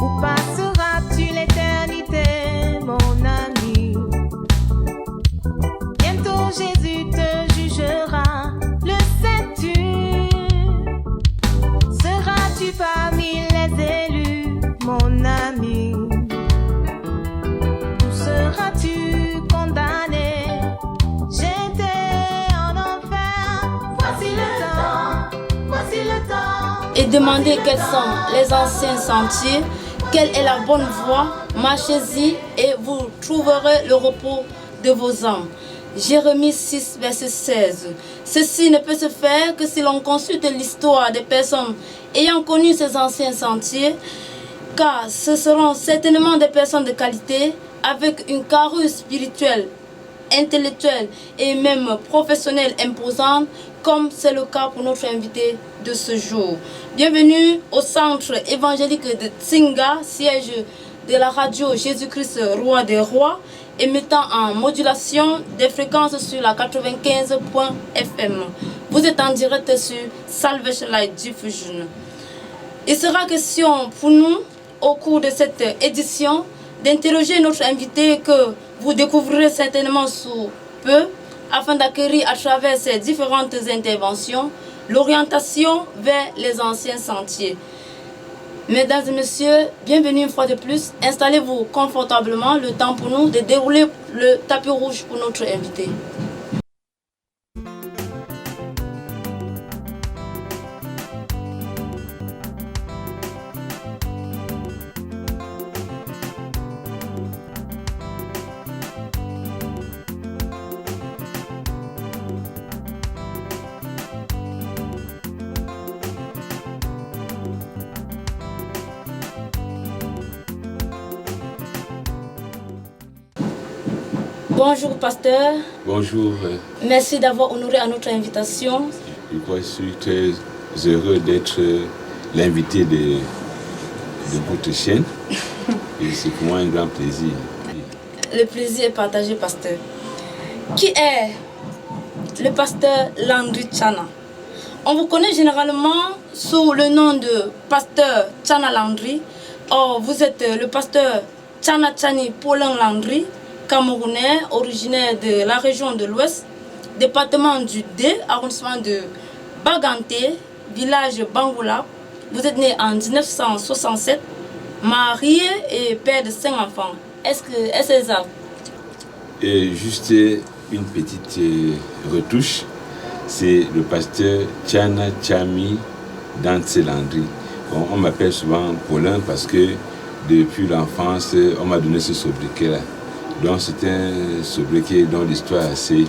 Où passeras-tu l'éternité, mon ami? Bientôt Jésus te jugera, le sais-tu? Seras-tu parmi les élus, mon ami? Ou seras-tu condamné, jeté en enfer? Voici le temps. Et demandez quels sont les anciens sentiers, quelle est la bonne voie, marchez-y et vous trouverez le repos de vos âmes. Jérémie 6, verset 16. Ceci ne peut se faire que si l'on consulte l'histoire des personnes ayant connu ces anciens sentiers, car ce seront certainement des personnes de qualité avec une carrure spirituelle, intellectuelle et même professionnelle imposante, comme c'est le cas pour notre invité de ce jour. Bienvenue au centre évangélique de Tsinga, siège de la radio Jésus-Christ, Roi des Rois, émettant en modulation des fréquences sur la 95.fm. Vous êtes en direct sur Salvation Light Diffusion. Il sera question pour nous, au cours de cette édition, d'interroger notre invité que vous découvrirez certainement sous peu, afin d'acquérir à travers ces différentes interventions l'orientation vers les anciens sentiers. Mesdames et messieurs, bienvenue une fois de plus. Installez-vous confortablement, le temps pour nous de dérouler le tapis rouge pour notre invité. Bonjour pasteur. Bonjour. Merci d'avoir honoré à notre invitation. Je suis très heureux d'être l'invité de votre chaîne. Et c'est pour moi un grand plaisir. Le plaisir est partagé, pasteur. Qui est le pasteur Landry Tchana? On vous connaît généralement sous le nom de pasteur Tchana Landry. Or, vous êtes le pasteur Tchana Tchani Paulin Landry, Camerounais, originaire de la région de l'Ouest, département du D, arrondissement de Baganté, village Bangoula. Vous êtes né en 1967, marié et père de 5 enfants. Est-ce ça? Et juste une petite retouche, c'est le pasteur Tchana Tchami Dantse Landry. Bon, on m'appelle souvent Paulin parce que depuis l'enfance, on m'a donné ce sobriquet-là. Donc c'est un sobriquet dont l'histoire est assez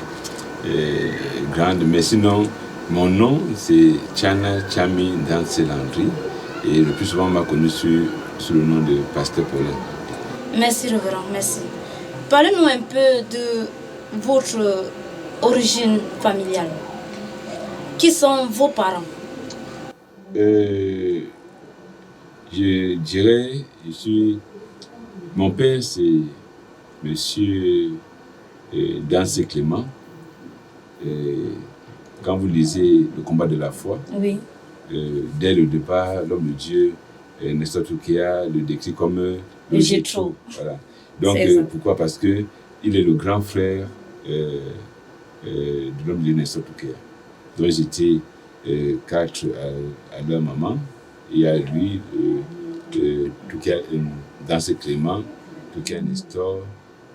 grande. Mais sinon, mon nom c'est Tchana Tchami Dantse Landry. Et le plus souvent on m'a connu sous le nom de pasteur Paulin. Merci révérend, merci. Parlez-nous un peu de votre origine familiale. Qui sont vos parents? Je dirais, mon père c'est Monsieur Dantse Clément. Quand vous lisez Le combat de la foi, oui. Dès le départ, l'homme de Dieu, Nestor Toukéa, le décrit comme le Jétro. Voilà. Donc pourquoi? Parce que il est le grand frère de l'homme de Dieu, Nestor Toukéa. Donc j'étais 4 à leur maman. Il y a lui, Toukéa, Dantse Clément, Toukéa Nestor,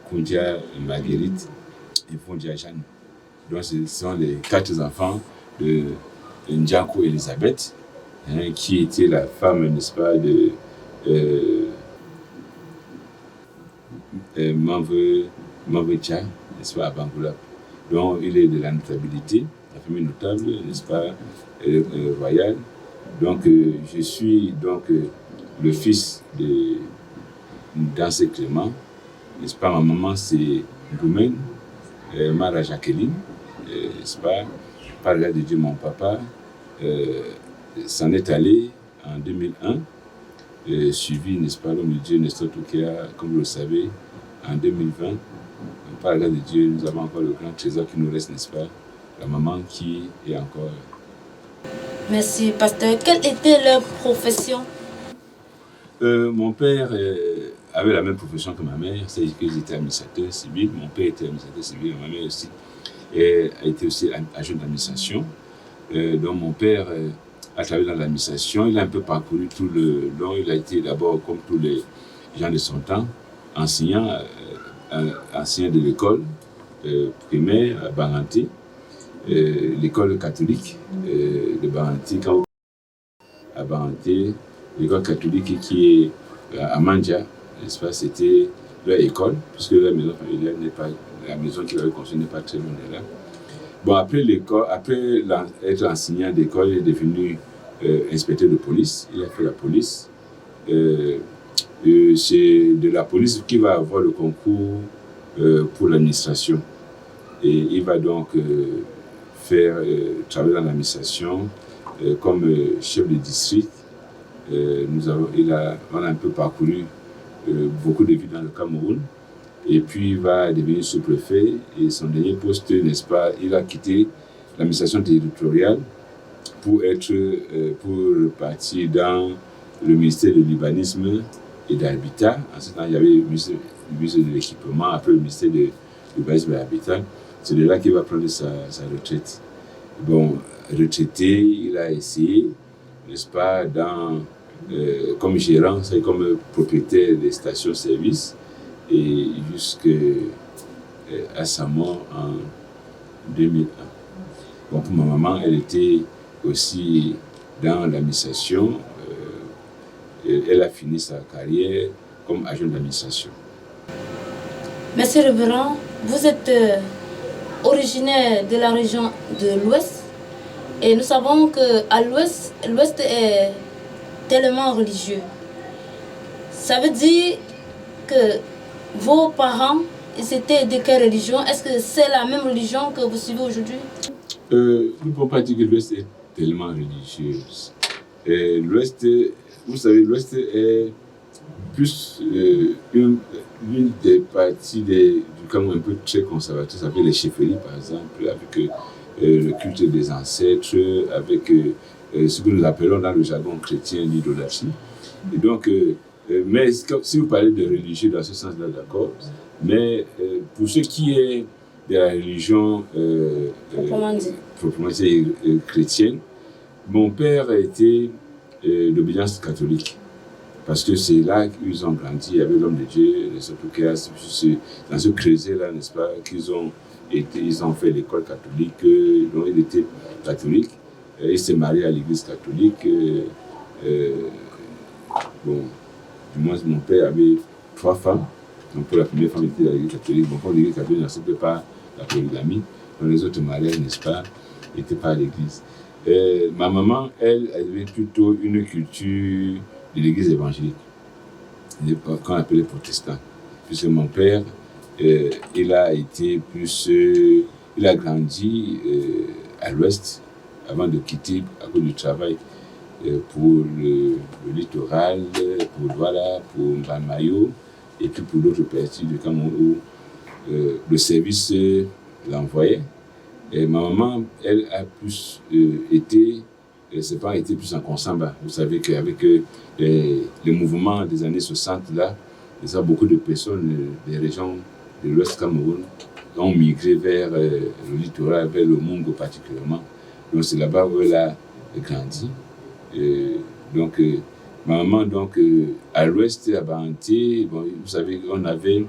Koundia Marguerite et Fondia Jeanne. Donc ce sont les 4 enfants de Ndiako Elisabeth, qui était la femme, n'est-ce pas, de Mavrecha, n'est-ce pas, à Bangoula. Donc il est de la notabilité, la famille notable, n'est-ce pas, royale. Donc je suis donc le fils de Dantse Clément, n'est-ce pas. Ma maman c'est Goumen, Mara Jacqueline, n'est-ce pas. Par la grâce de Dieu, mon papa s'en est allé en 2001, suivi, n'est-ce pas, l'homme de Dieu, Nestor Toukéa, comme vous le savez, en 2020. Par la grâce de Dieu, nous avons encore le grand trésor qui nous reste, n'est-ce pas, la maman qui est encore. Merci, pasteur. Quelle était leur profession? Mon père avait la même profession que ma mère, c'est-à-dire que j'étais administrateur civil. Mon père était administrateur civil, ma mère aussi. Et a été aussi agent d'administration. Donc mon père a travaillé dans l'administration. Il a un peu parcouru tout le long. Il a été d'abord, comme tous les gens de son temps, enseignant de l'école primaire à Baranté, l'école catholique de Baranté, à Baranté, l'école catholique qui est à Mandia, n'est-ce pas, c'était leur école, puisque la maison familiale n'est pas, la maison qu'il avait construite n'est pas très loin de là. Bon, après l'école, après être enseignant d'école, il est devenu inspecteur de police. Il a fait la police. C'est de la police qu'il va avoir le concours pour l'administration. Et il va donc travailler dans l'administration comme chef de district. On a un peu parcouru beaucoup de villes dans le Cameroun. Et puis il va devenir sous-préfet. Et son dernier poste, n'est-ce pas, il a quitté l'administration territoriale pour partir dans le ministère de l'urbanisme et de l'habitat. En ce temps, il y avait le ministère de l'équipement, après le ministère de l'urbanisme et de l'habitat. C'est de là qu'il va prendre sa retraite. Bon, retraité, il a essayé, n'est-ce pas, comme gérant, c'est comme propriétaire des stations-service, et jusqu'à sa mort en 2001. Bon, pour ma maman, elle était aussi dans l'administration. Elle a fini sa carrière comme agent d'administration. Monsieur Révérend, vous êtes originaire de la région de l'Ouest et nous savons qu'à l'Ouest est tellement religieux. Ça veut dire que vos parents, ils étaient de quelle religion? Est-ce que c'est la même religion que vous suivez aujourd'hui? Nous ne pouvons pas dire que l'Ouest est tellement religieuse. L'Ouest, vous savez, l'Ouest est plus une des parties du Cameroun un peu très conservatrice, avec les chefferies par exemple, avec le culte des ancêtres, avec ce que nous appelons dans le jargon chrétien l'idolâtrie. Et donc, mais si vous parlez de religieux dans ce sens-là, d'accord, mais pour ce qui est de la religion proprement dit chrétienne, mon père a été d'obédience catholique. Parce que c'est là qu'ils ont grandi avec l'homme de Dieu, dans ce creuset-là, n'est-ce pas, ils ont fait l'école catholique, donc il était catholique, il s'est marié à l'église catholique. Bon, du moins, mon père avait 3 femmes, donc pour la première femme, il était à l'église catholique. Bon, comme l'église catholique n'acceptait pas la polygamie, donc les autres mariages, n'est-ce pas, n'étaient pas à l'église. Ma maman, elle avait plutôt une culture de l'église évangélique, qu'on appelait protestant. Puisque mon père, il a grandi à l'ouest avant de quitter à cause du travail pour le littoral, pour Douala, pour Mbamayo, et puis pour d'autres parties du Cameroun où le service l'envoyait. Et ma maman, elle a plus ses parents étaient plus en Consamba. Vous savez qu'avec les mouvements des années 60, là, beaucoup de personnes des régions de l'Ouest Cameroun ont migré vers le littoral, vers le Mungo particulièrement. Donc c'est là-bas où elle a grandi. Donc ma maman, à l'Ouest, à Baranté, bon, vous savez, on avait,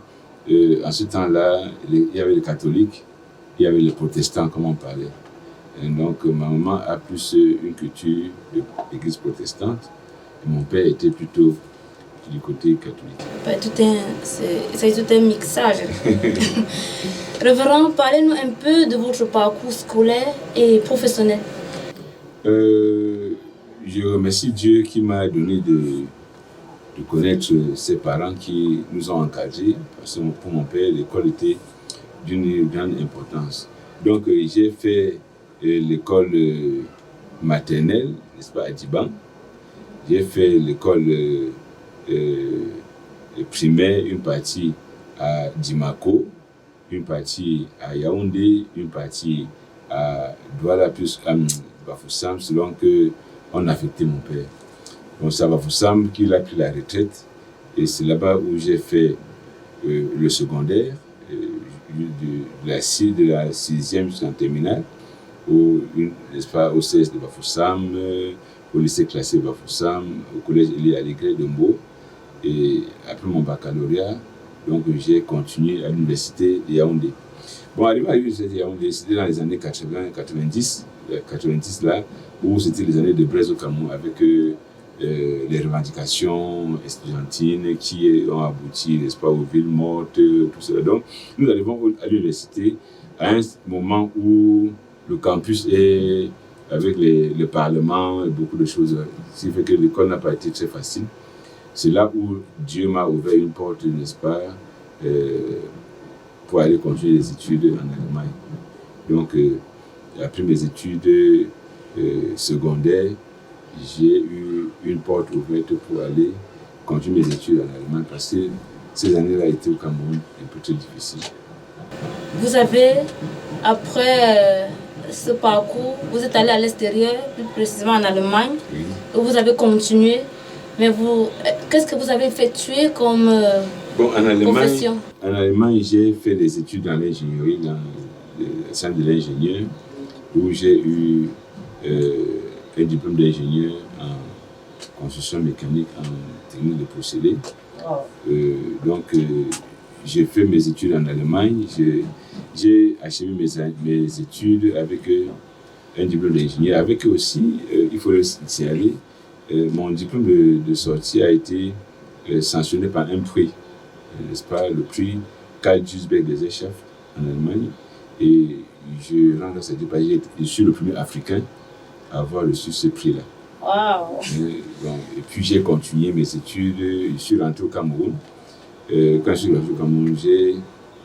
en ce temps-là, il y avait les catholiques, il y avait les protestants, comme on parlait. Et donc, ma maman a plus une culture de l'église protestante. Et mon père était plutôt du côté catholique. C'est tout un mixage. Révérend, parlez-nous un peu de votre parcours scolaire et professionnel. Je remercie Dieu qui m'a donné de connaître ses parents qui nous ont encadrés. Parce que pour mon père, l'école était d'une grande importance. Donc, j'ai fait l'école maternelle, n'est-ce pas, à Diban. J'ai fait l'école primaire, une partie à Dimako, une partie à Yaoundé, une partie à Douala, plus à Bafoussam, selon qu'on affectait mon père. Donc c'est à Bafoussam qu'il a pris la retraite. Et c'est là-bas où j'ai fait le secondaire, de la 6e jusqu'en terminale, n'est-ce pas, au CS de Bafoussam, au lycée classé de Bafoussam, au collège Élie Allégré de Mbo. Et après mon baccalauréat, donc j'ai continué à l'université de Yaoundé. Bon, arrivé à l'université de Yaoundé, c'était dans les années 80-90, 90 là, où c'était les années de Blaise au Cameroun, avec les revendications estudiantines qui ont abouti, n'est-ce pas, aux villes mortes, tout cela. Donc, nous arrivons à l'université à un moment où le campus est avec le Parlement et beaucoup de choses. Ce qui fait que l'école n'a pas été très facile. C'est là où Dieu m'a ouvert une porte, n'est-ce pas, pour aller continuer les études en Allemagne. Donc, après mes études secondaires, j'ai eu une porte ouverte pour aller continuer mes études en Allemagne parce que ces années-là étaient au Cameroun un peu très difficiles. Vous avez, après ce parcours, vous êtes allé à l'extérieur, plus précisément en Allemagne, Oui. où vous avez continué. Mais vous, qu'est-ce que vous avez effectué comme profession? En Allemagne, j'ai fait des études dans l'ingénierie, dans le centre de l'ingénieur, où j'ai eu un diplôme d'ingénieur en construction mécanique, en technique de procédés. Donc, j'ai fait mes études en Allemagne. J'ai achevé mes études avec un diplôme d'ingénieur. Avec aussi, il faut le signaler, mon diplôme de sortie a été sanctionné par un prix, n'est-ce pas, le prix Karl Duisberg Gesellschaft en Allemagne. Et je rends grâce à Dieu parce que je suis le premier Africain à avoir reçu ce prix-là. Wow. Et puis j'ai continué mes études, je suis rentré au Cameroun. Quand je suis rentré au Cameroun,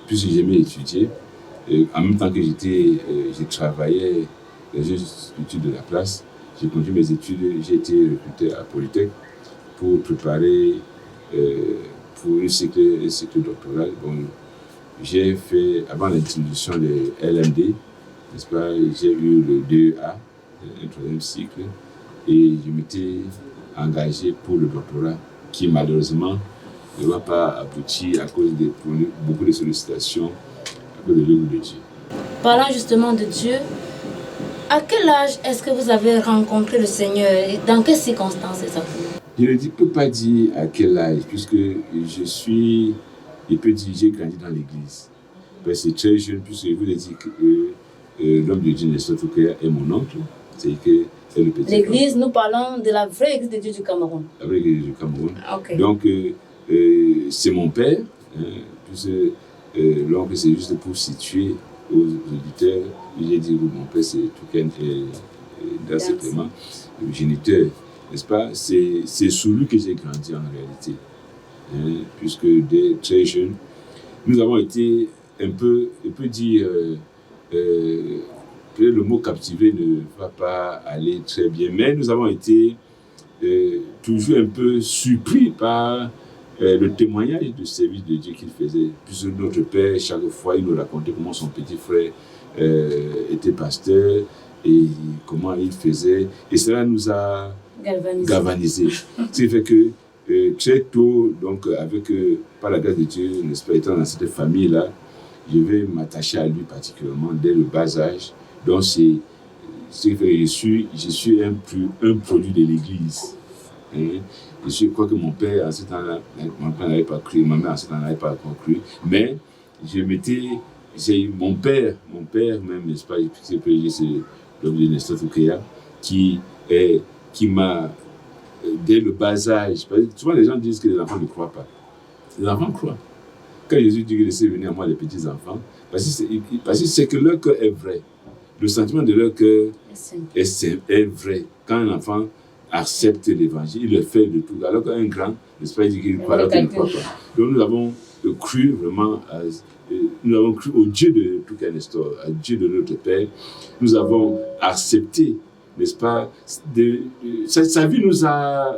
puisque j'aimais étudier, en même temps que je travaillais dans une structure de la place, j'ai continué mes études, j'ai été recruté à Polytech pour préparer pour un cycle doctoral. Bon, j'ai fait, avant l'introduction de LMD, n'est-ce pas, j'ai eu le DEA, un troisième cycle, et je m'étais engagé pour le doctorat qui malheureusement ne va pas aboutir à cause de beaucoup de sollicitations, à cause de l'œuvre de Dieu. Parlant justement de Dieu, à quel âge est-ce que vous avez rencontré le Seigneur et dans quelles circonstances exactement? Je ne peux pas dire à quel âge, puisque j'ai grandi dans l'église. C'est très jeune, puisque je vous ai dit que l'homme de Dieu, Nestor Toukéa, est mon oncle. C'est le petit. L'église, nous parlons de la vraie église de Dieu du Cameroun. La vraie église du Cameroun. Okay. Donc, c'est mon père, puisque l'oncle, c'est juste pour situer aux auditeurs. J'ai dit que mon père, c'est Toukéa, dans ce paiement, le géniteur. N'est-ce pas? C'est sous lui que j'ai grandi en réalité. Puisque dès très jeune, nous avons été un peu, on peut dire, peut-être le mot captivé ne va pas aller très bien, mais nous avons été toujours un peu surpris par le témoignage de service de Dieu qu'il faisait. Puisque notre père, chaque fois, il nous racontait comment son petit frère était pasteur et comment il faisait. Et cela nous a galvanisé. Ce qui fait que très tôt, donc par la grâce de Dieu, n'est-ce pas, étant dans cette famille-là, je vais m'attacher à lui particulièrement dès le bas âge. Donc ce qui fait que je suis un produit de l'Église. Je crois que mon père, en ce temps-là, mon père n'avait pas cru, ma mère en ce temps-là n'avait pas encore cru, mais mon père même, n'est-ce pas, c'est l'homme de Nestor Toukéa, qui m'a, dès le bas âge, parce que souvent les gens disent que les enfants ne croient pas. Les enfants croient. Quand Jésus dit qu'il laissait venir à moi les petits-enfants, parce que c'est que leur cœur est vrai. Le sentiment de leur cœur est vrai. Quand un enfant accepte l'évangile, il le fait de tout. Alors qu'un grand, n'est-ce pas, il dit qu'il croit alors qu'il ne croit pas. Donc nous avons cru vraiment nous avons cru au Dieu de Toukéa Nestor, au Dieu de notre Père. Nous avons accepté, n'est-ce pas, sa vie nous a,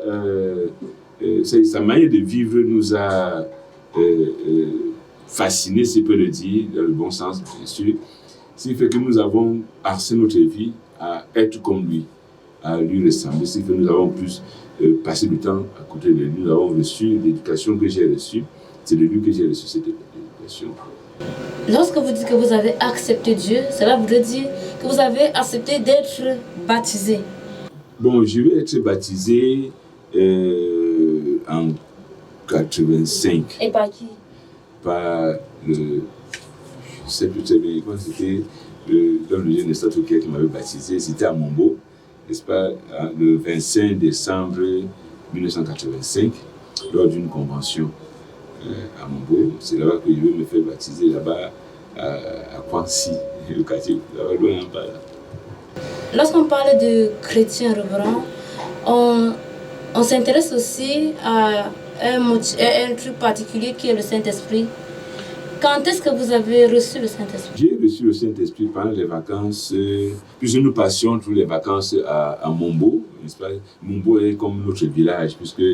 sa manière de vivre nous a fasciné, si on peut le dire, dans le bon sens, bien sûr. Ce qui fait que nous avons axé notre vie à être comme lui. à lui ressembler. C'est que nous avons plus passé du temps à côté de lui. Nous avons reçu l'éducation que j'ai reçue. C'est de lui que j'ai reçu cette éducation. Lorsque vous dites que vous avez accepté Dieu, cela voudrait dire que vous avez accepté d'être baptisé. Bon, je vais être baptisé en 85. Et par qui? Par le... Je ne sais plus très bien comment c'était l'homme de Dieu Nestor Touquet qui m'avait baptisé. C'était à Mombo, n'est-ce pas, le 25 décembre 1985, lors d'une convention à Mombo. C'est là-bas que je vais me faire baptiser, là-bas à Kwansi, le quartier, là-bas loin en bas. Lorsqu'on parle de chrétiens reverends, on s'intéresse aussi à un truc particulier qui est le Saint-Esprit. Quand est-ce que vous avez reçu le Saint-Esprit? J'ai reçu le Saint-Esprit pendant les vacances, puisque nous passions toutes les vacances à Mombo, n'est-ce pas? Mombo est comme notre village, puisque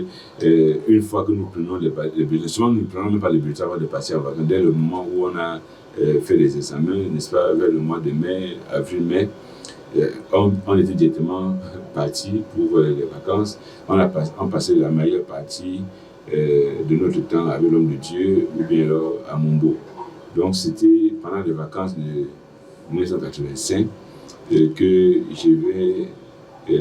une fois que nous prenons les bulletins, souvent nous ne prenons même pas les bulletins avant de passer en vacances. Dès le moment où on a fait les examens, n'est-ce pas, vers le mois de mai, avril-mai, on était directement partis pour les vacances. On passait la meilleure partie de notre temps avec l'homme de Dieu ou bien alors à Mombo. Donc c'était pendant les vacances de 1985 que je vais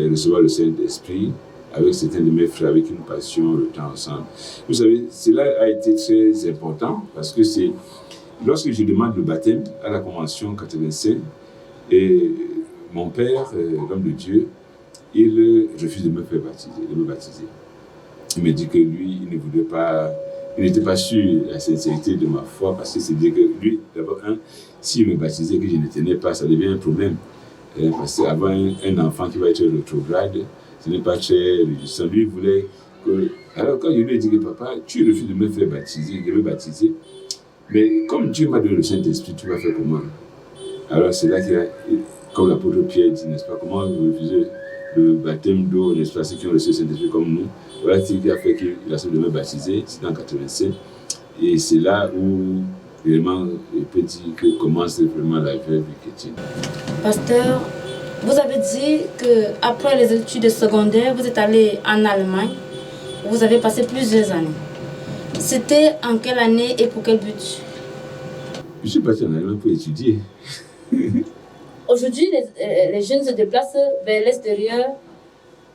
recevoir le Saint-Esprit avec certains de mes frères avec qui nous passions le temps ensemble. Vous savez, cela a été très important parce que c'est lorsque je demande le baptême à la Convention 85 et mon père, l'homme de Dieu, il refuse de me faire baptiser, Il me dit que lui, il ne voulait pas, il n'était pas sûr de la sincérité de ma foi parce que c'est dire que lui, d'abord, s'il me baptisait que je ne tenais pas, ça devient un problème. Parce qu'avoir un enfant qui va être rétrograde, ce n'est pas très réjouissant. Lui, il voulait que. Alors, quand je lui ai dit que papa, tu refuses de me faire baptiser, mais comme Dieu m'a donné le Saint-Esprit, tu vas faire comment? Alors, c'est là qu'il a, comme l'apôtre Pierre dit, n'est-ce pas, comment vous refusez le baptême d'eau, n'est-ce pas, ceux qui ont reçu le Saint-Esprit comme nous. Voilà ce qui a fait qu'il a essayé de me baptiser, c'était en 87. Et c'est là où vraiment, il peut dire que commence vraiment la vraie vie chrétienne. Pasteur, vous avez dit qu'après les études secondaires, vous êtes allé en Allemagne. Vous avez passé plusieurs années. C'était en quelle année et pour quel but? Je suis parti en Allemagne pour étudier. Aujourd'hui, les jeunes se déplacent vers l'extérieur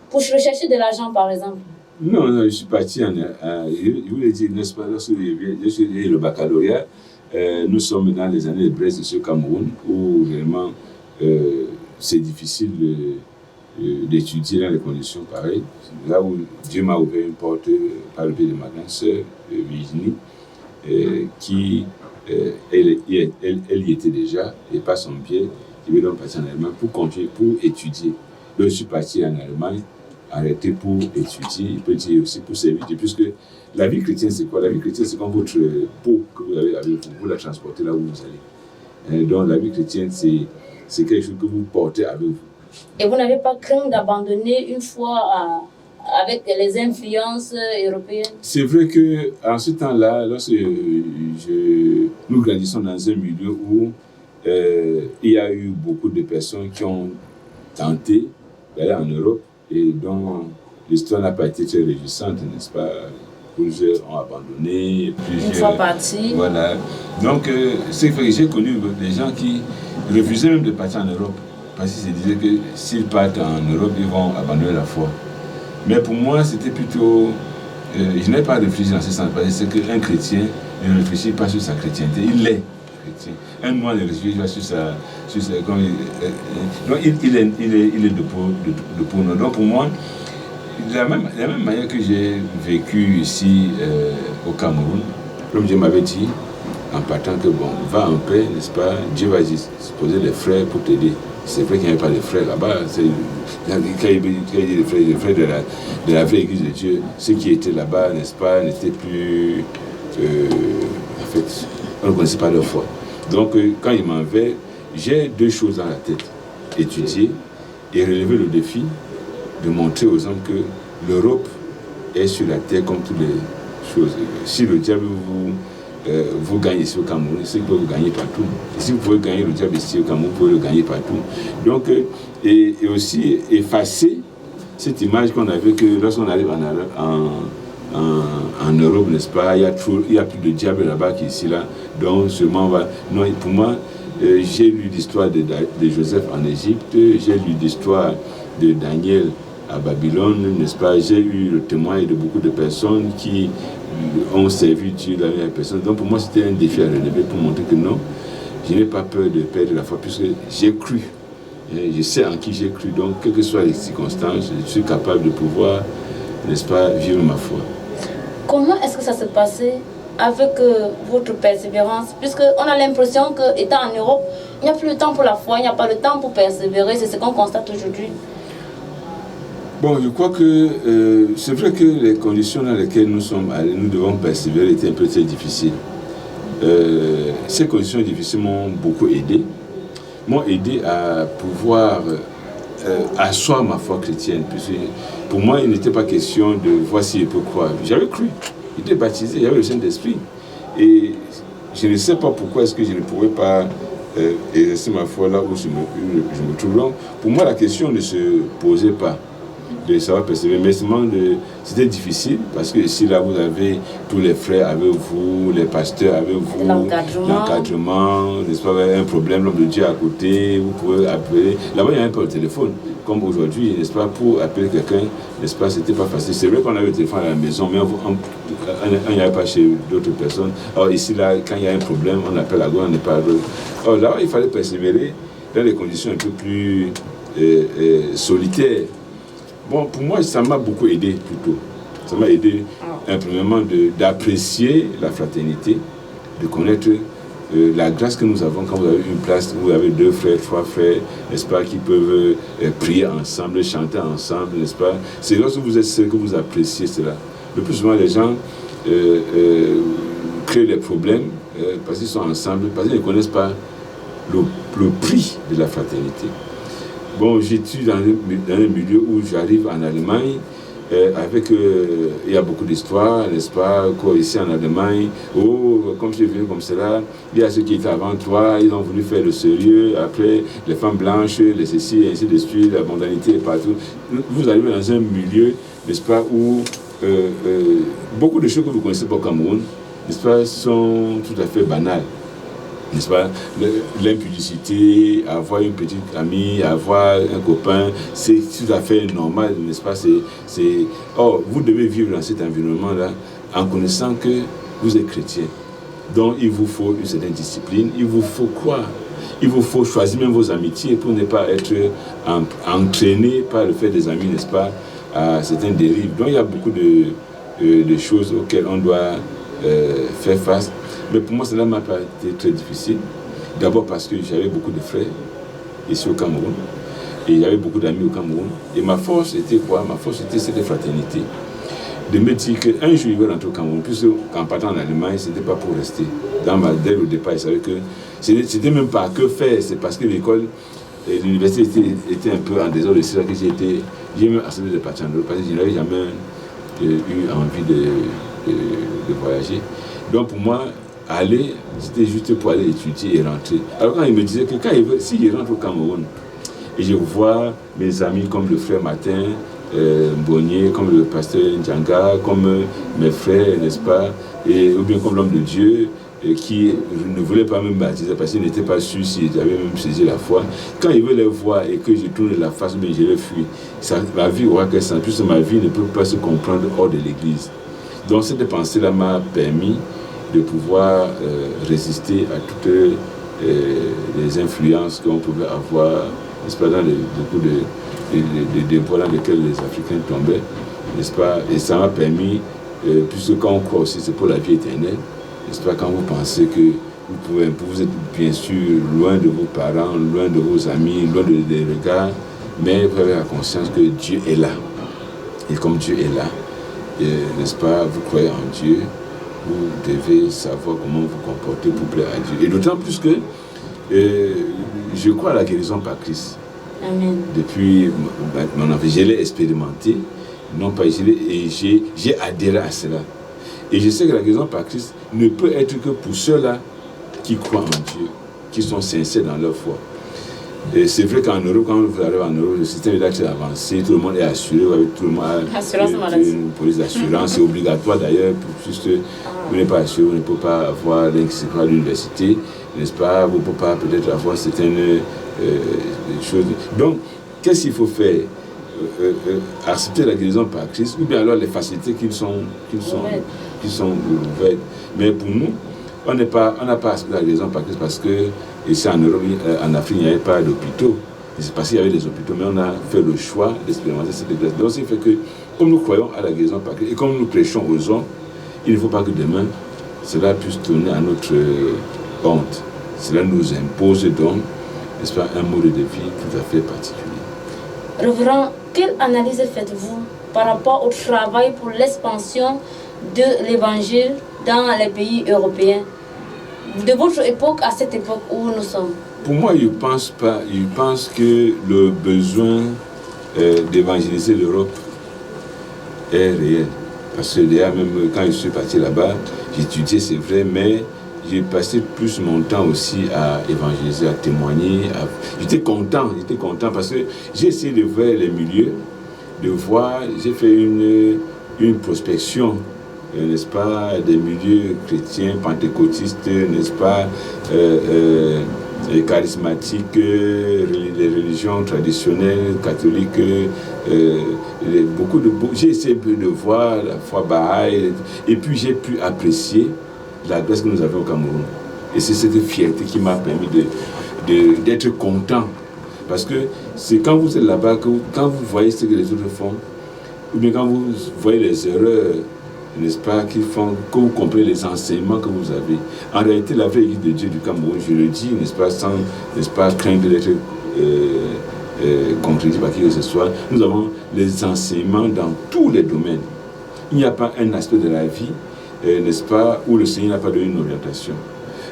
pour rechercher de l'argent, par exemple. Non, je suis parti je vous l'ai dit, n'est-ce pas, lorsque j'ai eu le baccalauréat, nous sommes dans les années de Brest sur Cameroun, où vraiment c'est difficile d'étudier dans les conditions pareilles. Là où Dieu m'a ouvert une porte par le biais de ma grande sœur, Virginie, qui, elle y était déjà, et par son biais, je vais donc passer en Allemagne pour continuer, pour étudier. Donc je suis parti en Allemagne, arrêté pour étudier, il peut dire aussi pour servir, puisque la vie chrétienne c'est quoi? La vie chrétienne c'est comme votre peau que vous avez avec vous, vous la transportez là où vous allez. Donc la vie chrétienne c'est quelque chose que vous portez avec vous. Et vous n'avez pas craint d'abandonner une fois avec les influences européennes? C'est vrai qu'en ce temps-là, lorsque nous grandissons dans un milieu où il y a eu beaucoup de personnes qui ont tenté d'aller en Europe et dont l'histoire n'a pas été très réjouissante, n'est-ce pas? Plusieurs ont abandonné, Une fois partis. Voilà. Donc, c'est vrai que j'ai connu des gens qui refusaient même de partir en Europe parce qu'ils se disaient que s'ils partent en Europe, ils vont abandonner la foi. Mais pour moi, c'était plutôt... je n'ai pas réfléchi dans ce sens, parce que qu'un chrétien ne réfléchit pas sur sa chrétienté, il est chrétien. Un mois ne réfléchit pas sur sa donc il est de peau noire. Donc pour moi, de la même manière que j'ai vécu ici au Cameroun, l'homme Dieu m'avait dit, en partant que bon, va en paix, n'est-ce pas, Dieu va disposer des frères pour t'aider. C'est vrai qu'il n'y avait pas de frères là-bas. Quand il dit les frères de la vraie église de Dieu, ceux qui étaient là-bas, n'est-ce pas, n'étaient plus... en fait, on ne connaissait pas leur foi. Donc, quand il m'en va, j'ai deux choses dans la tête. Étudier et relever le défi de montrer aux hommes que l'Europe est sur la terre comme toutes les choses. Si le diable vous gagnez ici au Cameroun, c'est que vous gagnez partout. Et si vous pouvez gagner le diable ici au Cameroun, vous pouvez le gagner partout. Donc, et aussi effacer cette image qu'on avait que lorsqu'on arrive en Europe, n'est-ce pas, il y a plus de diable là-bas qu'ici, là. Donc, seulement, non, pour moi, j'ai lu l'histoire de Joseph en Égypte, j'ai lu l'histoire de Daniel à Babylone, n'est-ce pas, j'ai eu le témoin de beaucoup de personnes qui ont servi Dieu dans les personnes. Donc, pour moi, c'était un défi à relever pour montrer que non, je n'ai pas peur de perdre la foi, puisque j'ai cru. Je sais en qui j'ai cru, donc quelles que soient les circonstances, je suis capable de pouvoir, n'est-ce pas, vivre ma foi. Comment est-ce que ça s'est passé avec votre persévérance? Puisqu'on a l'impression qu'étant en Europe, il n'y a plus le temps pour la foi, il n'y a pas le temps pour persévérer, c'est ce qu'on constate aujourd'hui. Bon, je crois que c'est vrai que les conditions dans lesquelles nous sommes allés, nous devons persévérer étaient un peu très difficiles. Ces conditions difficiles m'ont beaucoup aidé. M'ont aidé à pouvoir asseoir ma foi chrétienne. Puisque pour moi, il n'était pas question de voir si je peux croire. J'avais cru, j'étais baptisé, j'avais le Saint-Esprit. Et je ne sais pas pourquoi est-ce que je ne pourrais pas exercer ma foi là où je me trouve. Donc, pour moi, la question ne se posait pas de savoir persévérer, mais c'était difficile parce que ici là vous avez tous les frères avec vous, les pasteurs avec vous, l'encadrement, n'est-ce pas, un problème, l'homme de Dieu à côté, vous pouvez appeler. Là-bas il y a un peu le téléphone, comme aujourd'hui, n'est-ce pas, pour appeler quelqu'un, n'est-ce pas, c'était pas facile. C'est vrai qu'on avait le téléphone à la maison, mais on n'y avait pas chez d'autres personnes. Alors ici là, quand il y a un problème, on appelle à gauche, on n'est pas à droite. Alors là, il fallait persévérer dans des conditions un peu plus solitaires. Bon, pour moi, ça m'a beaucoup aidé plutôt. Ça m'a aidé, premièrement, d'apprécier la fraternité, de connaître la grâce que nous avons quand vous avez une place où vous avez 2 frères, 3 frères, n'est-ce pas, qui peuvent prier ensemble, chanter ensemble, n'est-ce pas. C'est lorsque vous êtes seul que vous appréciez cela. Le plus souvent, les gens créent des problèmes parce qu'ils sont ensemble, parce qu'ils ne connaissent pas le prix de la fraternité. Bon, j'étudie dans un milieu où j'arrive en Allemagne, il y a beaucoup d'histoires, n'est-ce pas, quoi, ici en Allemagne, comme je suis venu comme cela, il y a ceux qui étaient avant toi, ils ont voulu faire le sérieux, après, les femmes blanches, les ceci, ainsi de suite, la mondanité partout. Vous arrivez dans un milieu, n'est-ce pas, où beaucoup de choses que vous connaissez pas au Cameroun, n'est-ce pas, sont tout à fait banales. N'est-ce pas, l'impudicité, avoir une petite amie, avoir un copain, c'est tout à fait normal, n'est-ce pas, vous devez vivre dans cet environnement-là en connaissant que vous êtes chrétien. Donc il vous faut une certaine discipline, il vous faut croire, il vous faut choisir même vos amitiés pour ne pas être entraîné par le fait des amis, n'est-ce pas, à certaines dérives. Donc il y a beaucoup de choses auxquelles on doit faire face. Mais pour moi, cela n'a pas été très difficile. D'abord parce que j'avais beaucoup de frères ici au Cameroun. Et j'avais beaucoup d'amis au Cameroun. Et ma force était quoi? Ma force était cette fraternité. De me dire qu'un jour, je vais rentrer au Cameroun. Puisque en partant en Allemagne, ce n'était pas pour rester. Dès le départ, je savais que c'était même pas que faire. C'est parce que l'école, l'université était un peu en désordre. C'est là que j'ai même accepté de partir en Europe. Parce que je n'avais jamais eu envie de voyager. Donc pour moi, aller, c'était juste pour aller étudier et rentrer. Alors quand il me disait que si je rentre au Cameroun et je vois mes amis comme le frère Martin Mbonnier, comme le pasteur Ndjanga, comme mes frères, n'est-ce pas, ou bien comme l'homme de Dieu, qui ne voulait pas me baptiser parce qu'il n'était pas sûr si j'avais même saisi la foi. Quand il veut les voir et que je tourne la face, mais je les fuis, ma vie aura quel sens, puisque ma vie ne peut pas se comprendre hors de l'église. Donc cette pensée-là m'a permis de pouvoir résister à toutes les influences qu'on pouvait avoir, n'est-ce pas, dans beaucoup de déboires dans lesquels les Africains tombaient, n'est-ce pas, et ça m'a permis, puisque quand on croit aussi c'est pour la vie éternelle, n'est-ce pas, quand vous pensez que vous êtes bien sûr loin de vos parents, loin de vos amis, loin des regards, mais vous avez la conscience que Dieu est là. Et comme Dieu est là, n'est-ce pas, vous croyez en Dieu, vous devez savoir comment vous comporter pour plaire à Dieu. Et d'autant plus que je crois à la guérison par Christ. Amen. Depuis mon enfance, je l'ai expérimenté, non pas et j'ai adhéré à cela. Et je sais que la guérison par Christ ne peut être que pour ceux-là qui croient en Dieu, qui sont sincères dans leur foi. Et c'est vrai qu'en Europe, quand vous arrivez en Europe, le système est très avancé, tout le monde est assuré, tout le monde a une police d'assurance, c'est obligatoire d'ailleurs, puisque vous n'êtes pas assuré, vous ne pouvez pas avoir l'inscription à l'université, n'est-ce pas, vous ne pouvez pas peut-être avoir certaines choses. Donc, qu'est-ce qu'il faut faire? Accepter la guérison par Christ, ou bien alors les facilités qui sont ouvertes. Mais pour nous, on n'a pas accepté la guérison par Christ parce que ici en Europe, en Afrique, il n'y avait pas d'hôpitaux. C'est parce qu'il y avait des hôpitaux, mais on a fait le choix d'expérimenter cette grâce. Donc, ce qui fait que, comme nous croyons à la guérison par Christ et comme nous prêchons aux hommes, il ne faut pas que demain, cela puisse tourner à notre honte. Cela nous impose donc, n'est-ce pas, un mode de vie tout à fait particulier. Révérend, quelle analyse faites-vous par rapport au travail pour l'expansion de l'évangile dans les pays européens, de votre époque à cette époque où nous sommes? Pour moi, je pense que le besoin d'évangéliser l'Europe est réel. Parce que déjà, même quand je suis parti là-bas, j'étudiais, c'est vrai, mais j'ai passé plus mon temps aussi à évangéliser, à témoigner. J'étais content parce que j'ai essayé de voir les milieux, de voir, j'ai fait une prospection, n'est-ce pas, des milieux chrétiens, pentecôtistes, n'est-ce pas, charismatiques, les religions traditionnelles, catholiques, j'ai essayé de voir la foi Baha'i, et puis j'ai pu apprécier la grâce que nous avons au Cameroun. Et c'est cette fierté qui m'a permis d'être content. Parce que c'est quand vous êtes là-bas, quand vous voyez ce que les autres font, ou bien quand vous voyez les erreurs, n'est-ce pas, qu'ils font, que vous comprenez les enseignements que vous avez. En réalité, la vraie Église de Dieu du Cameroun, je le dis, n'est-ce pas, sans, n'est-ce pas, craindre d'être contredit par qui que ce soit, nous avons les enseignements dans tous les domaines. Il n'y a pas un aspect de la vie, n'est-ce pas, où le Seigneur n'a pas donné une orientation.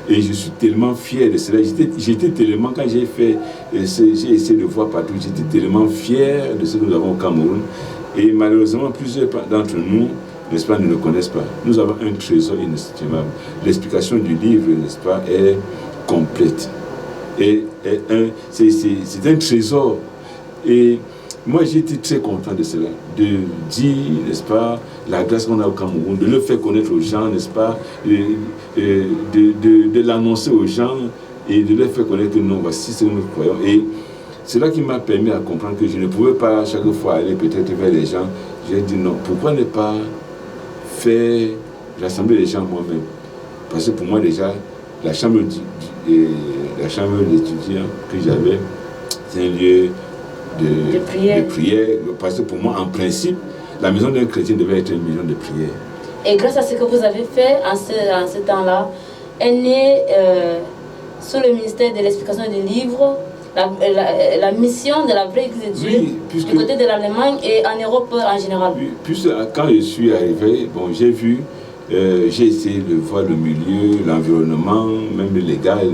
Et je suis tellement fier de cela. J'étais tellement, quand j'ai essayé de voir partout, j'étais tellement fier de ce que nous avons au Cameroun. Et malheureusement, plusieurs d'entre nous, n'est-ce pas, ne le connaissent pas. Nous avons un trésor inestimable. L'explication du livre, n'est-ce pas, est complète. Et c'est un trésor. Et moi, j'étais très content de cela, de dire, n'est-ce pas, la grâce qu'on a au Cameroun, de le faire connaître aux gens, n'est-ce pas, de l'annoncer aux gens et de leur faire connaître que non, voici ce que nous croyons. Et c'est là qui m'a permis à comprendre que je ne pouvais pas chaque fois aller peut-être vers les gens. J'ai dit non, pourquoi ne pas faire rassembler les gens moi-même? Parce que pour moi déjà, la chambre d'étudiants que j'avais, c'est un lieu de prière. Parce que pour moi, en principe, la maison d'un chrétien devait être une maison de prière. Et grâce à ce que vous avez fait en ce temps-là, est née sous le ministère de l'explication des livres la mission de la vraie Église de Dieu, oui, du côté de l'Allemagne et en Europe en général. Oui, puisque quand je suis arrivé, bon, j'ai essayé de voir le milieu, l'environnement, même le légal,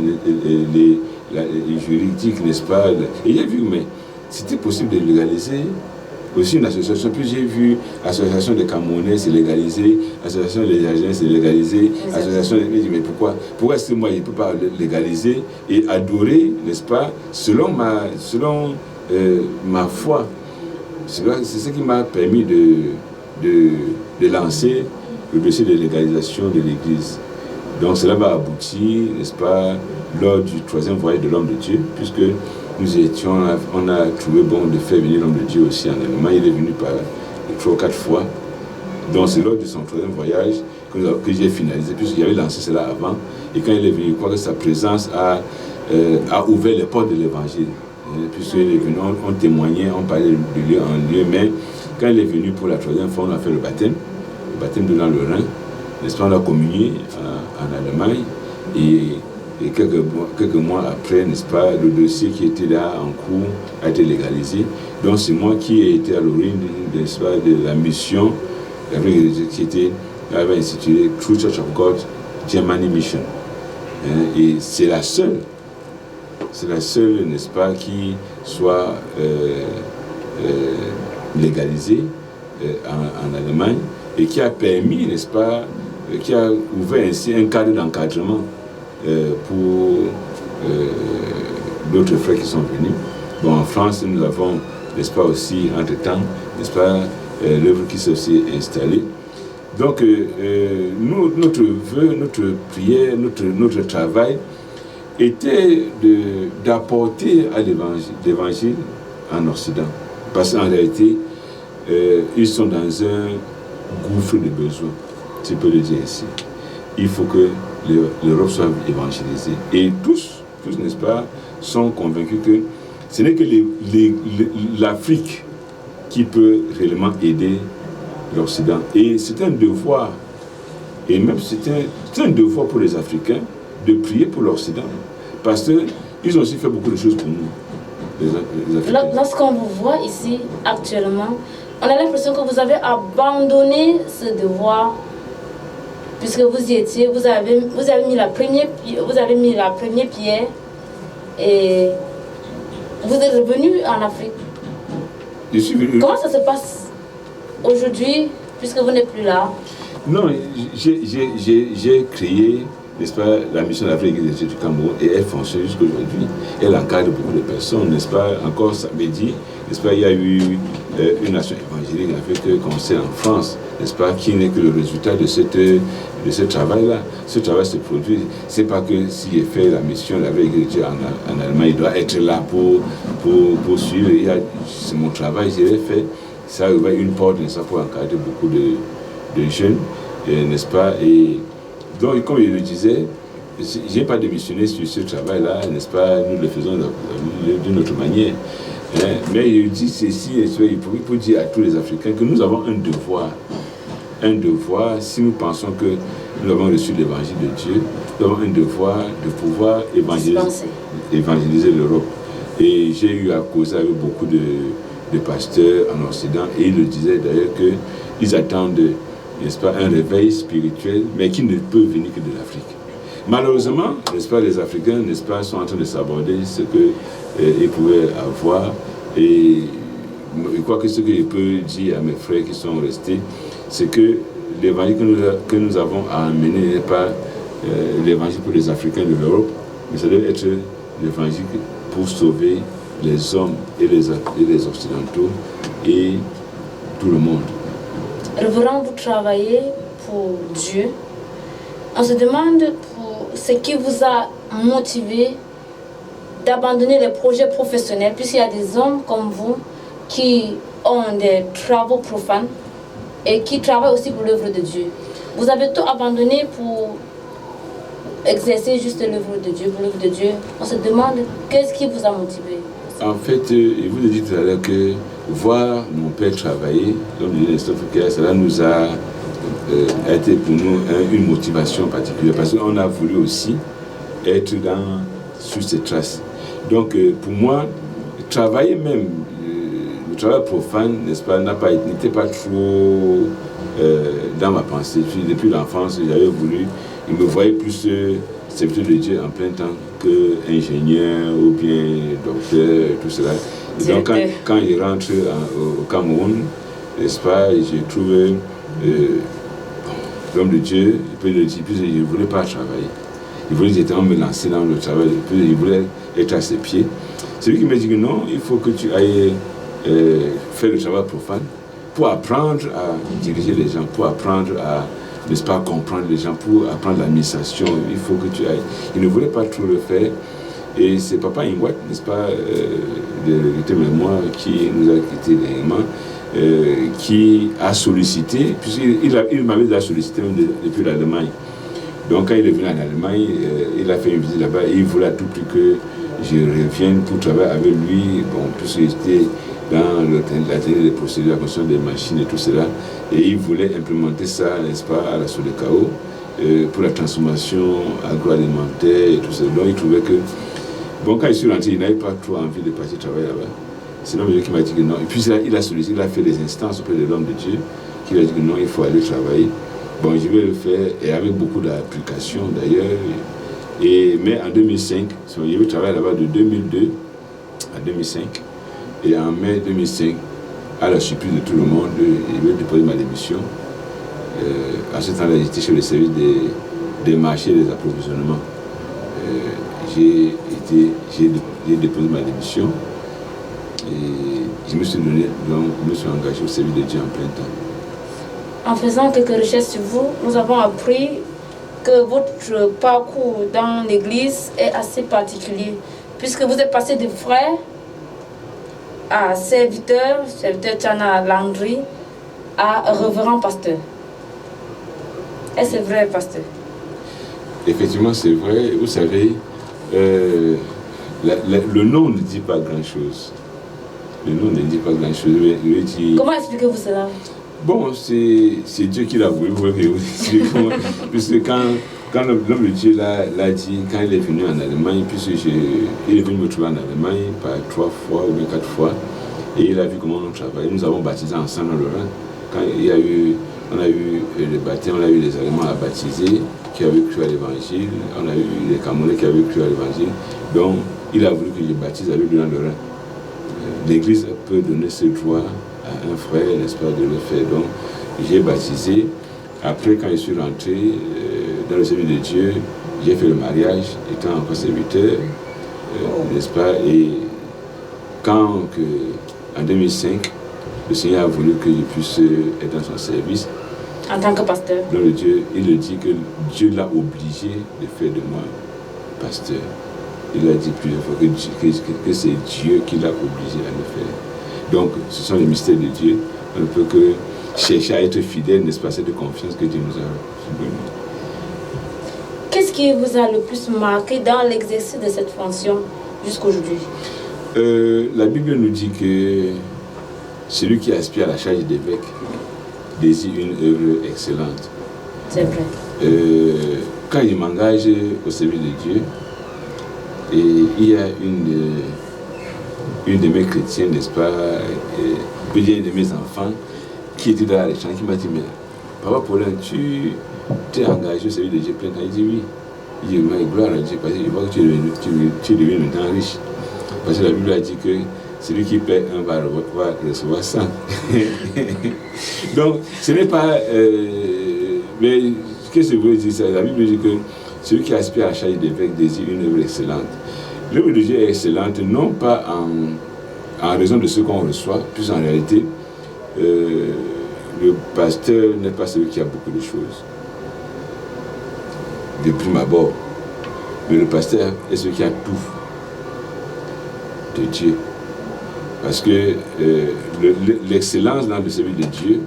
les juridiques, n'est-ce pas, et j'ai vu, mais c'était possible de légaliser. Aussi une association, puis j'ai vu l'association des Camerounais, c'est légalisé, l'association des Algériens, c'est légalisé, l'association des... Mais pourquoi est-ce que moi je ne peux pas légaliser et adorer, n'est-ce pas, selon ma foi. C'est ce qui m'a permis de lancer le dossier de légalisation de l'Église. Donc cela va aboutir, n'est-ce pas, lors du 3e voyage de l'homme de Dieu, puisque on a trouvé bon de faire venir l'homme de Dieu aussi en Allemagne. Il est venu par 3 ou 4 fois. Donc c'est lors de son 3e voyage que j'ai finalisé, puisque j'avais lancé cela avant. Et quand il est venu, je crois que sa présence a ouvert les portes de l'évangile. Puisqu'il est venu, on témoignait, on parlait de lieu en lieu. Mais quand il est venu pour la 3e fois, on a fait le baptême dans le Rhin. N'est-ce pas, on a communié en Allemagne. Et quelques mois après, n'est-ce pas, le dossier qui était là en cours a été légalisé. Donc c'est moi qui ai été à l'origine de la mission qui avait institué True Church of God Germany Mission. Et c'est la seule, n'est-ce pas, qui soit légalisée en Allemagne et qui a permis, n'est-ce pas, qui a ouvert ainsi un cadre d'encadrement pour d'autres frères qui sont venus. Bon, en France, nous avons, n'est-ce pas, aussi, entre-temps, n'est-ce pas, l'œuvre qui s'est aussi installée. Donc, notre vœu, notre prière, notre travail était d'apporter à l'évangile en Occident. Parce qu'en réalité, ils sont dans un gouffre de besoins, tu peux le dire ici. Il faut que l'Europe soit évangélisée. Et tous, n'est-ce pas, sont convaincus que ce n'est que l'Afrique qui peut réellement aider l'Occident. Et c'est un devoir, et même c'est un devoir pour les Africains de prier pour l'Occident. Parce qu'ils ont aussi fait beaucoup de choses pour nous, les Africains. Lorsqu'on vous voit ici actuellement, on a l'impression que vous avez abandonné ce devoir, puisque vous y étiez, vous avez mis la première pierre et vous êtes revenu en Afrique. Je suis venu. Comment ça se passe aujourd'hui, puisque vous n'êtes plus là? Non, j'ai créé, n'est-ce pas, la mission d'Afrique du Cameroun, et elle fonctionne jusqu'à aujourd'hui. Elle encadre beaucoup de personnes, n'est-ce pas? Encore samedi, n'est-ce pas, il y a eu une nation évangélique avec conseil en France, n'est-ce pas, qui n'est que le résultat de ce travail-là. Ce travail se produit. C'est pas que si j'ai fait la mission d'Afrique en Allemagne, il doit être là pour suivre. C'est mon travail, je l'ai fait. Ça a ouvert une porte, n'est-ce pas, pour encadrer beaucoup de jeunes, n'est-ce pas? Et donc, comme je le disais, je n'ai pas démissionné sur ce travail-là, n'est-ce pas? Nous le faisons d'une autre manière. Mais je dis ceci, il faut dire à tous les Africains que nous avons un devoir. Un devoir, si nous pensons que nous avons reçu l'évangile de Dieu, nous avons un devoir de pouvoir évangéliser l'Europe. Et j'ai eu à causer avec beaucoup de pasteurs en Occident, et ils le disaient d'ailleurs qu'ils attendent, n'est-ce pas, un réveil spirituel, mais qui ne peut venir que de l'Afrique. Malheureusement, n'est-ce pas, les Africains, n'est-ce pas, sont en train de s'aborder ce qu'ils pouvaient avoir. Et je crois que ce que je peux dire à mes frères qui sont restés, c'est que l'évangile que nous avons à amener n'est pas l'évangile pour les Africains de l'Europe, mais ça doit être l'évangile pour sauver les hommes et les Occidentaux et tout le monde. Révérend, vous travaillez pour Dieu. On se demande pour ce qui vous a motivé d'abandonner les projets professionnels, puisqu'il y a des hommes comme vous qui ont des travaux profanes et qui travaillent aussi pour l'œuvre de Dieu. Vous avez tout abandonné pour exercer juste l'œuvre de Dieu, pour l'œuvre de Dieu. On se demande qu'est-ce qui vous a motivé. En fait, je vous ai dit tout à l'heure que voir mon père travailler, comme disait Christophe, cela nous a été pour nous une motivation particulière, parce qu'on a voulu aussi être sur ces traces. Donc pour moi, travailler même, le travail profane, n'est-ce pas, n'était pas trop dans ma pensée. Depuis l'enfance, j'avais voulu, il me voyait plus serviteur de Dieu en plein temps qu'ingénieur ou bien docteur, tout cela. Et donc quand je rentre au Cameroun, n'est-ce pas, j'ai trouvé l'homme de Dieu, puis je ne voulais pas travailler. Il voulait directement me lancer dans le travail, puis il voulait être à ses pieds. C'est lui qui m'a dit que non, il faut que tu ailles faire le travail profane pour apprendre à diriger les gens, pour apprendre à, n'est-ce pas, comprendre les gens, pour apprendre l'administration. Il faut que tu ailles. Il ne voulait pas trop le faire. Et c'est Papa Ingwat, n'est-ce pas, de vérité mémoire, qui nous a quittés dernièrement, qui a sollicité, puisqu'il m'avait déjà sollicité depuis l'Allemagne. Donc quand il est venu en Allemagne, il a fait une visite là-bas et il voulait à tout prix que je revienne pour travailler avec lui, bon, puisque j'étais dans l'atelier des procédures, la construction des machines et tout cela, et il voulait implémenter ça, n'est-ce pas, à la Sodecao, pour la transformation agroalimentaire et tout ça. Donc il trouvait que, bon, quand je suis rentré, il n'avait pas trop envie de partir travailler là-bas. C'est l'homme de Dieu qui m'a dit que non. Et puis il a sollicité, il a fait des instances auprès de l'homme de Dieu, qui lui a dit que non, il faut aller travailler. Bon, je vais le faire, et avec beaucoup d'applications d'ailleurs. Mais en 2005, je vais travailler là-bas de 2002 à 2005. Et en mai 2005, à la surprise de tout le monde, je vais déposer ma démission. À ce temps-là, j'étais sur le service des marchés et des approvisionnements. j'ai déposé ma démission et je me suis engagé au service de Dieu en plein temps. En faisant quelques recherches sur vous, nous avons appris que votre parcours dans l'église est assez particulier, puisque vous êtes passé de frère à serviteur Tchana Landry, à révérend pasteur. Est-ce vrai, pasteur? Effectivement, c'est vrai. Vous savez, le nom ne dit pas grand-chose. Le nom ne dit pas grand-chose. Comment expliquez-vous cela? Bon, c'est Dieu qui l'a voulu. Puisque quand l'homme de Dieu l'a dit, quand il est venu en Allemagne, puisque il est venu me trouver en Allemagne par 3 fois ou bien 4 fois, et il a vu comment on travaille. Nous avons baptisé ensemble dans le Rhin. Quand on a eu le baptême, on a eu les Allemands à baptiser qui avaient cru à l'évangile, on a eu les Camerounais qui avaient cru à l'évangile. Donc, il a voulu que je baptise avec lui dans le Rhin. L'Église peut donner ce droit à un frère, n'est-ce pas, de le faire. Donc, j'ai baptisé. Après, quand je suis rentré dans le service de Dieu, j'ai fait le mariage, étant encore serviteur, n'est-ce pas. Et quand, en 2005, le Seigneur a voulu que je puisse être dans son service. En tant que pasteur. Donc, il dit que Dieu l'a obligé de faire de moi pasteur. Il a dit plusieurs fois que c'est Dieu qui l'a obligé à le faire. Donc, ce sont les mystères de Dieu. On ne peut que chercher à être fidèle, n'est-ce pas, cette confiance que Dieu nous a donnée. Qu'est-ce qui vous a le plus marqué dans l'exercice de cette fonction jusqu'aujourd'hui? La Bible nous dit que celui qui aspire à la charge d'évêque désire une œuvre excellente. C'est vrai. Quand je m'engage au service de Dieu, et il y a une de mes chrétiennes, n'est-ce pas, une de mes enfants, qui était dans les champs, qui m'a dit, mais Papa Paulin, tu t'es engagé au service de Dieu plein temps? Il dit oui. Il dit, mais gloire à Dieu, parce que je vois que tu es devenu maintenant riche. Parce que la Bible a dit que celui qui paie un va recevoir 100. Donc, ce n'est pas... mais qu'est-ce que je veux dire ça? La Bible dit que celui qui aspire à la charge d'évêque désire une œuvre excellente. L'œuvre de Dieu est excellente, non pas en raison de ce qu'on reçoit, plus en réalité, le pasteur n'est pas celui qui a beaucoup de choses, de prime abord. Mais le pasteur est celui qui a tout de Dieu. Parce que l'excellence dans le service de Dieu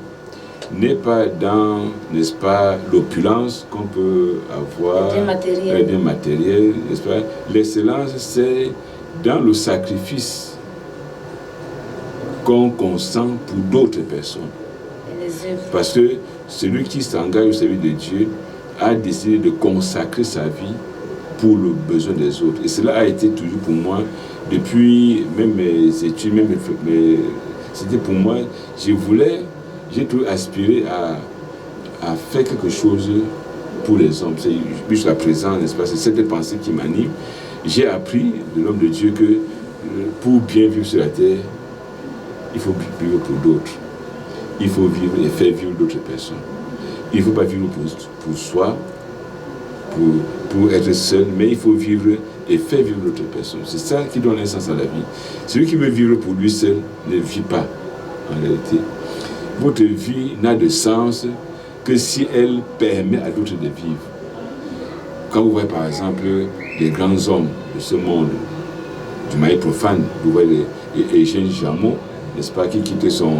n'est pas dans, n'est-ce pas, l'opulence qu'on peut avoir, des matériels, n'est-ce pas. L'excellence, c'est dans le sacrifice qu'on consent pour d'autres personnes. Parce que celui qui s'engage au service de Dieu a décidé de consacrer sa vie pour le besoin des autres. Et cela a été toujours pour moi, depuis même mes études, c'était pour moi, j'ai toujours aspiré à faire quelque chose pour les hommes. Jusqu'à présent, n'est-ce pas, c'est cette pensée qui m'anime. J'ai appris de l'homme de Dieu que pour bien vivre sur la terre, il faut vivre pour d'autres. Il faut vivre et faire vivre d'autres personnes. Il ne faut pas vivre pour soi, pour être seul, mais il faut vivre et faire vivre d'autres personnes. C'est ça qui donne un sens à la vie. Celui qui veut vivre pour lui seul ne vit pas, en réalité. Votre vie n'a de sens que si elle permet à d'autres de vivre. Quand vous voyez par exemple les grands hommes de ce monde, du maïs profane, vous voyez Eugène Jameau, n'est-ce pas, qui quittait son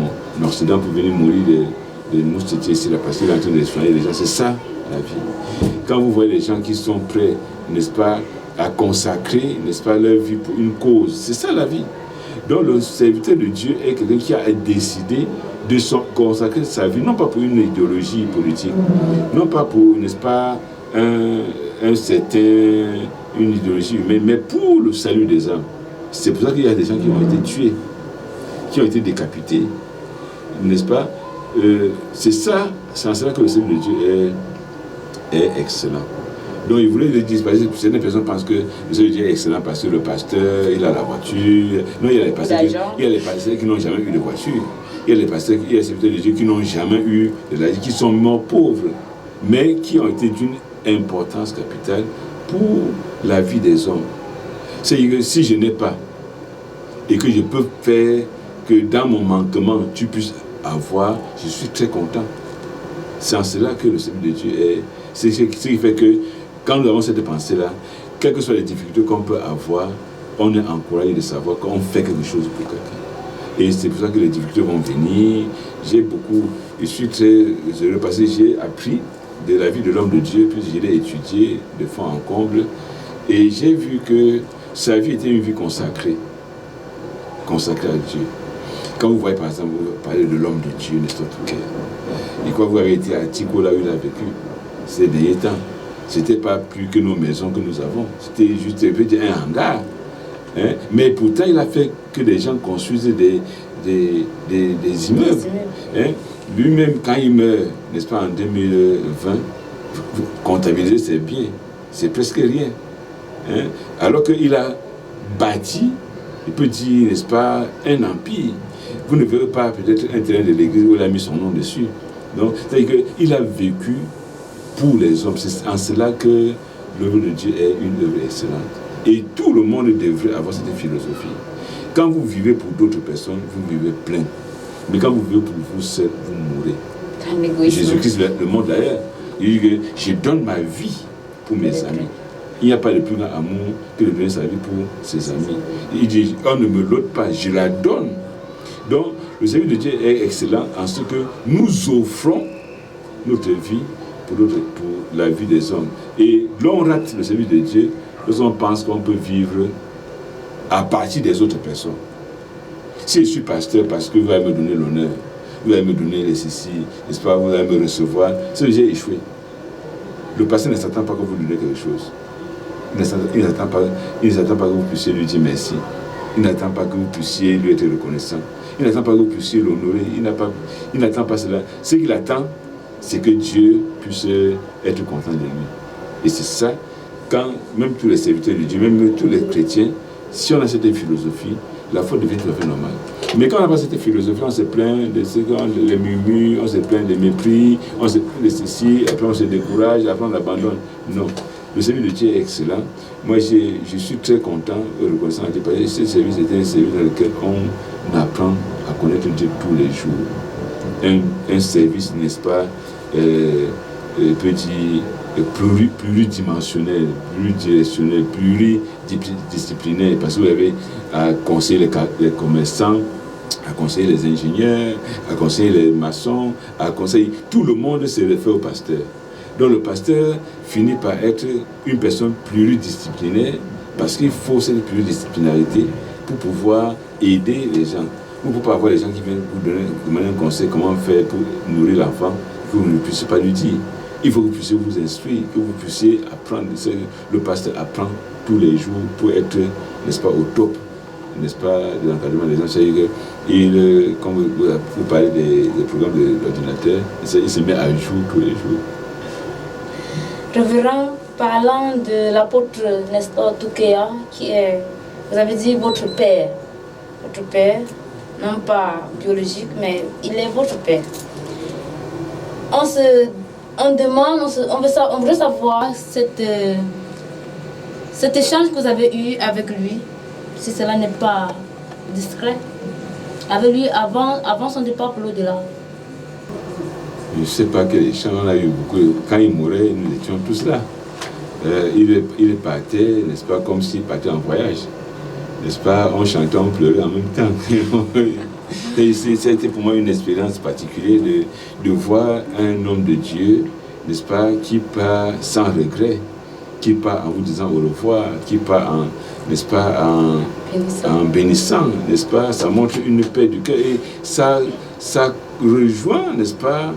Occident pour venir mourir de moustiquaires ici, parce qu'il est en train de soigner les gens. C'est ça la vie. Quand vous voyez les gens qui sont prêts, n'est-ce pas, à consacrer, n'est-ce pas, leur vie pour une cause, c'est ça la vie. Donc le serviteur de Dieu est quelqu'un qui a décidé de consacrer sa vie, non pas pour une idéologie politique, non pas pour, n'est-ce pas, une idéologie humaine, mais pour le salut des âmes. C'est pour ça qu'il y a des gens qui ont été tués, qui ont été décapités, n'est-ce pas? C'est ça, c'est en cela que le service de Dieu est excellent. Donc il voulait le dire, parce que certaines personnes pensent que le service de Dieu est excellent parce que le pasteur, il a la voiture. Non, il y a les pasteurs qui n'ont jamais eu de voiture. Il y a les pasteurs, il y a les serviteurs de Dieu qui n'ont jamais eu, qui sont morts pauvres, mais qui ont été d'une importance capitale pour la vie des hommes. C'est que si je n'ai pas, et que je peux faire que dans mon manquement, tu puisses avoir, je suis très content. C'est en cela que le service de Dieu est. C'est ce qui fait que quand nous avons cette pensée-là, quelles que soient les difficultés qu'on peut avoir, on est encouragé de savoir qu'on fait quelque chose pour quelqu'un. Et c'est pour ça que les difficultés vont venir. Je suis très heureux parce que j'ai appris de la vie de l'homme de Dieu, puis je l'ai étudié de fond en comble. Et j'ai vu que sa vie était une vie consacrée à Dieu. Quand vous voyez par exemple, vous parlez de l'homme de Dieu, Nestor Touquet, et quand vous avez été à Tico, là où il a vécu, ces derniers temps, c'était pas plus que nos maisons que nous avons, c'était juste un hangar. Hein? Mais pourtant, il a fait que les gens construisent des immeubles. Hein? Lui-même, quand il meurt, n'est-ce pas, en 2020, vous comptabilisez ses biens, c'est presque rien. Hein? Alors qu'il a bâti, il peut dire, n'est-ce pas, un empire. Vous ne verrez pas peut-être un terrain de l'église où il a mis son nom dessus. Donc, c'est-à-dire qu'il a vécu pour les hommes. C'est en cela que l'œuvre de Dieu est une œuvre excellente. Et tout le monde devrait avoir cette philosophie. Quand vous vivez pour d'autres personnes, vous vivez plein. Mais quand vous vivez pour vous seul, vous mourrez. Jésus-Christ le montre d'ailleurs. Il dit que je donne ma vie pour mes amis. Il n'y a pas de plus grand amour que de donner sa vie pour ses amis. Il dit, on ne me l'ôte pas, je la donne. Donc, le service de Dieu est excellent en ce que nous offrons notre vie pour la vie des hommes. Et l'on rate le service de Dieu lorsqu'on pense qu'on peut vivre à partir des autres personnes. Si je suis pasteur parce que vous allez me donner l'honneur, vous allez me donner les ceci, n'est-ce pas, vous allez me recevoir, c'est que j'ai échoué. Le pasteur ne s'attend pas que vous lui donnez quelque chose. Il n'attend pas que vous puissiez lui dire merci. Il n'attend pas que vous puissiez lui être reconnaissant. Il n'attend pas que vous puissiez l'honorer. Il n'attend pas cela. Ce qu'il attend, c'est que Dieu puisse être content de lui. Et c'est ça, quand même tous les serviteurs de Dieu, même tous les chrétiens, si on a cette philosophie, la foi devient tout à fait normale. Mais quand on n'a pas cette philosophie, on se plaint de ce qu'on les murmures, on se plaint des mépris, on se plaint de ceci, après on se décourage, après on abandonne. Non. Le service de Dieu est excellent. Moi, je suis très content et reconnaissant à Dieu parce que ce service était un service dans lequel on apprend à connaître Dieu tous les jours. Un service, n'est-ce pas, petit, pluridimensionnel, pluridirectionnel, pluridisciplinaire, parce que vous avez à conseiller les commerçants, à conseiller les ingénieurs, à conseiller les maçons, à conseiller... Tout le monde se réfère au pasteur. Donc le pasteur finit par être une personne pluridisciplinaire parce qu'il faut cette pluridisciplinarité pour pouvoir aider les gens. Vous ne pouvez pas avoir les gens qui viennent vous donner un conseil comment faire pour nourrir l'enfant que vous ne puissiez pas lui dire. Il faut que vous puissiez vous instruire, que vous puissiez apprendre. Le pasteur apprend tous les jours pour être, n'est-ce pas, au top, n'est-ce pas, de l'encadrement des gens. Quand vous parlez des programmes de l'ordinateur, il se met à jour tous les jours. Révérend, parlant de l'apôtre Nestor Touquet, qui est, vous avez dit, votre père, non pas biologique, mais il est votre père. On veut savoir cet échange que vous avez eu avec lui, si cela n'est pas discret, avec lui avant son départ pour l'au-delà. Je ne sais pas quel échange on a eu beaucoup. Quand il mourait, nous étions tous là. Il partait, n'est-ce pas, comme s'il partait en voyage. N'est-ce pas, on chantait, on pleurait en même temps. C'était pour moi une expérience particulière de voir un homme de Dieu, n'est-ce pas, qui part sans regret, qui part en vous disant au revoir, qui part n'est-ce pas, en bénissant, n'est-ce pas, ça montre une paix du cœur et ça rejoint, n'est-ce pas,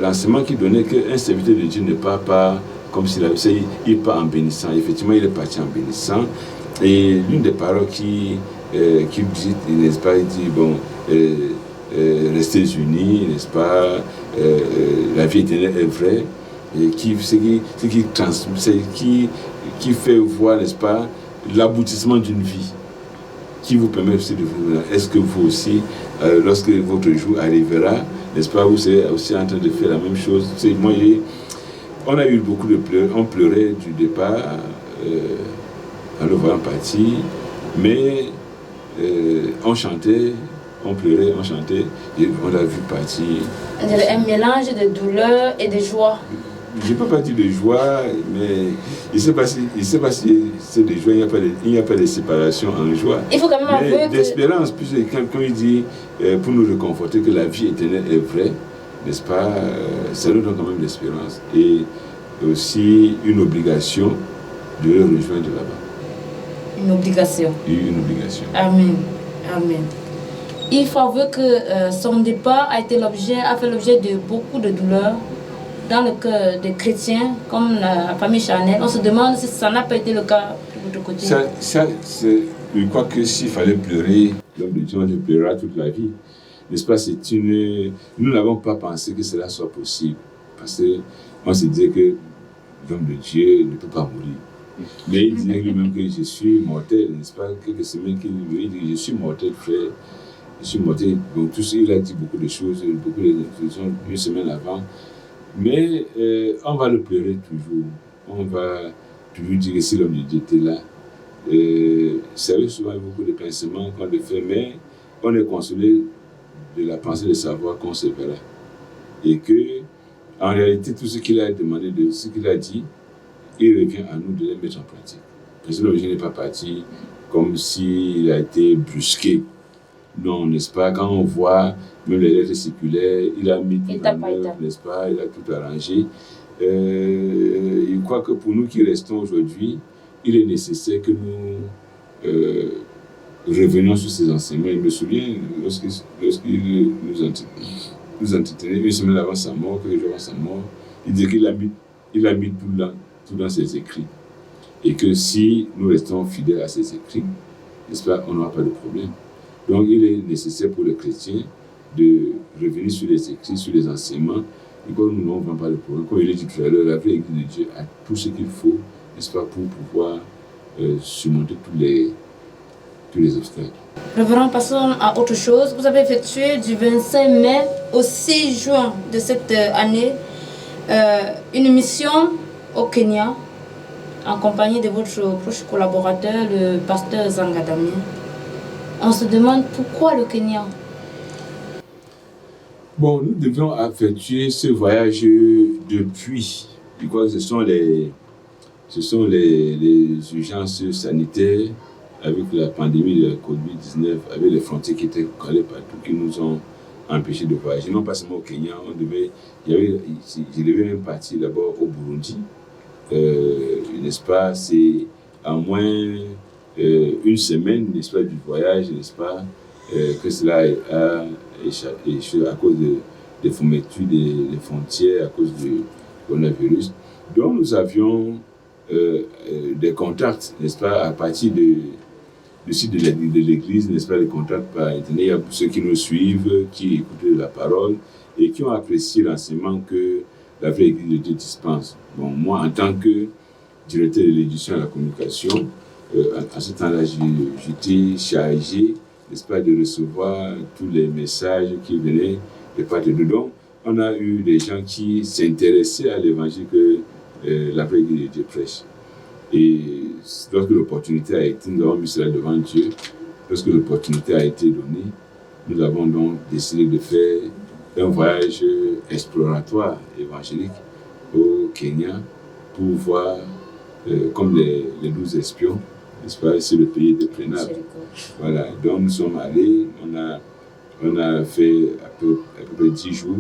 l'enseignement qui donnait qu'un serviteur de Dieu ne part pas comme s'il avait fait, il part en bénissant. Effectivement, il est parti en bénissant. Et l'une des paroles qui dit, n'est-ce pas, il dit, bon, restez unis, n'est-ce pas, la vie éternelle est vraie, et qui fait voir, n'est-ce pas, l'aboutissement d'une vie, qui vous permet aussi de vous... Est-ce que vous aussi, lorsque votre jour arrivera, n'est-ce pas, vous serez aussi en train de faire la même chose? Moi, On a eu beaucoup de pleurs, on pleurait du départ en le voyant partir, mais on chantait, on pleurait, on chantait, et on l'a vu partir. Il y avait un mélange de douleur et de joie. Je ne peux pas dire de joie, mais il ne sait pas si c'est de joie, il n'y a pas de séparation en joie. Il faut quand même avouer d'espérance, puisque quand il dit pour nous réconforter que la vie éternelle est vraie, n'est-ce pas, ça nous donne quand même l'espérance. Et aussi une obligation de le rejoindre là-bas. Une obligation. Une obligation. Amen. Amen. Il faut avouer que son départ a fait l'objet de beaucoup de douleurs dans le cœur des chrétiens, comme la famille Chanel. On se demande si ça n'a pas été le cas de votre côté. Je crois que s'il fallait pleurer, l'homme de Dieu, on pleurera toute la vie. N'est-ce pas, nous n'avons pas pensé que cela soit possible. Parce qu'on se disait que l'homme de Dieu ne peut pas mourir. Mais il disait lui-même que je suis mortel, n'est-ce pas? Quelques semaines qu'il dit, je suis mortel, frère. Je suis mortel. Donc, tout ça, il a dit beaucoup de choses, beaucoup de une semaine avant. Mais on va le pleurer toujours. On va toujours dire que si l'homme de Dieu était là, ça arrive souvent avec beaucoup de pincements qu'on le fait, mais on est consolé de la pensée de savoir qu'on se verra. Et que, en réalité, tout ce qu'il a demandé, de ce qu'il a dit, il revient à nous de les mettre en pratique. Parce que l'homme n'est pas parti comme s'il a été brusqué. Non, n'est-ce pas? Quand on voit même les lettres circulaires, il a mis tout en œuvre, n'est-ce pas? Il a tout arrangé. Je crois que pour nous qui restons aujourd'hui, il est nécessaire que nous revenions sur ces enseignements. Je me souviens, lorsqu'il nous entretenait une semaine avant sa mort, quelques jours avant sa mort, il disait qu'il a mis tout dans ses écrits. Et que si nous restons fidèles à ses écrits, n'est-ce pas, on n'aura pas de problème. Donc il est nécessaire pour les chrétiens de revenir sur les écrits, sur les enseignements, et comme nous n'avons pas de problème. Comme il est dit tout à l'heure, la vraie Église de Dieu a tout ce qu'il faut, n'est-ce pas, pour pouvoir surmonter tous les obstacles. Révérend, passons à autre chose. Vous avez effectué du 25 mai au 6 juin de cette année une mission au Kenya en compagnie de votre proche collaborateur, le pasteur Zanga Damien. On se demande pourquoi le Kenya? Bon, nous devions effectuer ce voyage depuis. Je crois que ce sont les urgences sanitaires avec la pandémie de la COVID-19, avec les frontières qui étaient collées partout, qui nous ont empêchés de voyager. Non pas seulement au Kenya, je devais même partir d'abord au Burundi. N'est-ce pas, c'est à moins une semaine, n'est-ce pas, du voyage, n'est-ce pas, que cela a échoué à cause des fermetures des frontières, à cause du coronavirus. Donc nous avions des contacts, n'est-ce pas, à partir du site de l'église, n'est-ce pas, les contacts par internet. Il y a ceux qui nous suivent, qui écoutent la parole et qui ont apprécié l'enseignement que la vraie Église de Dieu dispense. Bon, moi, en tant que directeur de l'édition et de la communication, à ce temps-là, j'étais chargé, n'est-ce pas, de recevoir tous les messages qui venaient de part et d'autre. Donc, on a eu des gens qui s'intéressaient à l'évangile que la vraie Église de Dieu prêche. Et lorsque l'opportunité a été, nous avons mis cela devant Dieu. Lorsque l'opportunité a été donnée, nous avons donc décidé de faire un voyage exploratoire évangélique au Kenya pour voir, comme les 12 espions, n'est-ce pas, si le pays était prenable. Voilà, donc nous sommes allés, on a fait à peu près 10 jours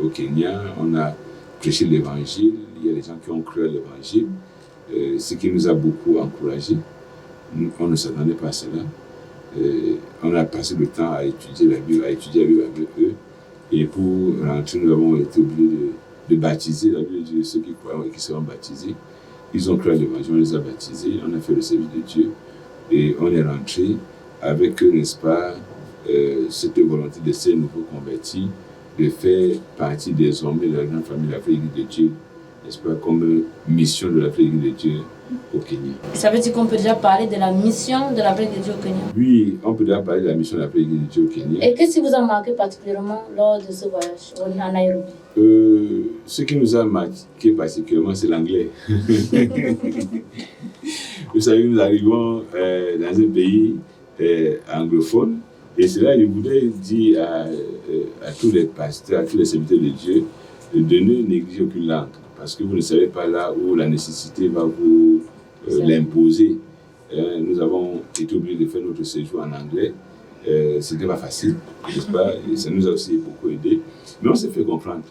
au Kenya, on a prêché l'évangile, il y a des gens qui ont cru à l'évangile, ce qui nous a beaucoup encouragés. On ne s'attendait pas à cela. On a passé le temps à étudier la Bible avec eux. Et pour rentrer, nous avons été obligés de baptiser. La Bible dit ceux qui croient et qui seront baptisés. Ils ont cru à l'évangile, on les a baptisés, on a fait le service de Dieu. Et on est rentré avec, n'est-ce pas, cette volonté de ces nouveaux convertis, de faire partie désormais de la grande famille de la vraie Église de Dieu, n'est-ce pas, comme mission de la vraie Église de Dieu au Kenya. Ça veut dire qu'on peut déjà parler de la mission de l'Appel de Dieu au Kenya. Oui, on peut déjà parler de la mission de l'Appel de Dieu au Kenya. Et qu'est-ce qui vous a marqué particulièrement lors de ce voyage à Nairobi? Ce qui nous a marqué particulièrement, c'est l'anglais. Vous savez, nous arrivons dans un pays anglophone, et c'est là que je voudrais dire à tous les pasteurs, à tous les serviteurs de Dieu, de ne négliger aucune langue, parce que vous ne savez pas là où la nécessité va vous l'imposer. Nous avons été obligés de faire notre séjour en anglais. Ce n'était pas facile, n'est-ce pas? Et ça nous a aussi beaucoup aidé, mais on s'est fait comprendre.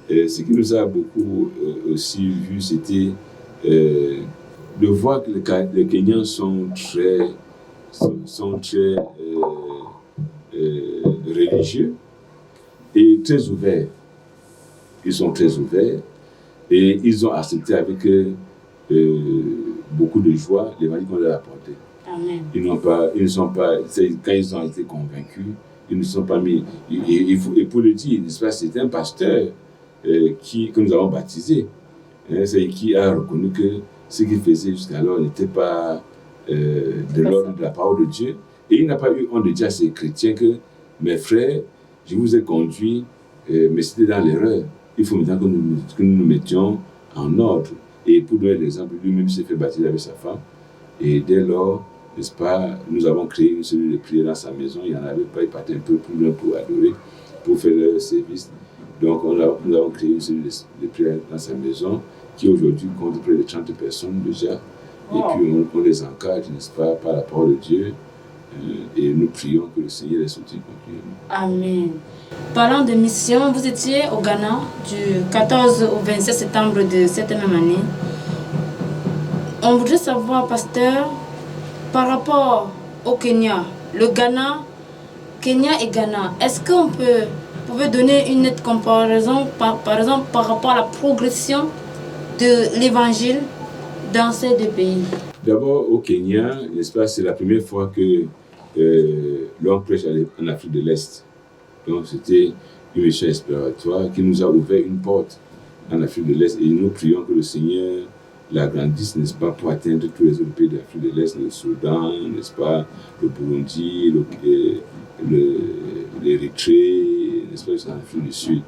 Ce qui nous a beaucoup aussi vu, c'était de voir que les Kenyans sont très religieux et très ouverts. Ils sont très ouverts et ils ont accepté avec beaucoup de joie l'évangile qu'on leur a apporté. Amen. Ils ne sont pas, quand ils ont été convaincus, ils ne sont pas mis. Et pour le dire, c'est un pasteur que nous avons baptisé, c'est qui a reconnu que ce qu'il faisait jusqu'alors n'était pas de l'ordre de la parole de Dieu. Et il n'a pas eu honte de dire à ses chrétiens que, mes frères, je vous ai conduits, mais c'était dans l'erreur. Il faut maintenant que nous nous mettions en ordre. Et pour donner l'exemple, lui-même s'est fait baptiser avec sa femme. Et dès lors, n'est-ce pas, nous avons créé une cellule de prière dans sa maison. Il n'y en avait pas, il partait un peu plus loin pour adorer, pour faire leur service. Donc nous avons créé une cellule de prière dans sa maison qui aujourd'hui compte près de 30 personnes déjà. Et puis on les encadre, n'est-ce pas, par la parole de Dieu. Et nous prions que le Seigneur les soutienne continuellement. Amen. Parlant de mission, vous étiez au Ghana du 14 au 27 septembre de cette même année. On voudrait savoir, pasteur, par rapport au Kenya, le Ghana, Kenya et Ghana, est-ce qu'on pouvait donner une nette comparaison, par exemple, par rapport à la progression de l'évangile dans ces deux pays? D'abord, au Kenya, n'est-ce pas, c'est la première fois que l'on prêche en Afrique de l'Est. Donc, c'était une mission exploratoire qui nous a ouvert une porte en Afrique de l'Est et nous prions que le Seigneur l'agrandisse, n'est-ce pas, pour atteindre tous les autres pays d'Afrique de l'Est, le Soudan, n'est-ce pas, le Burundi, l'Érythrée, n'est-ce pas, l'Afrique du Sud.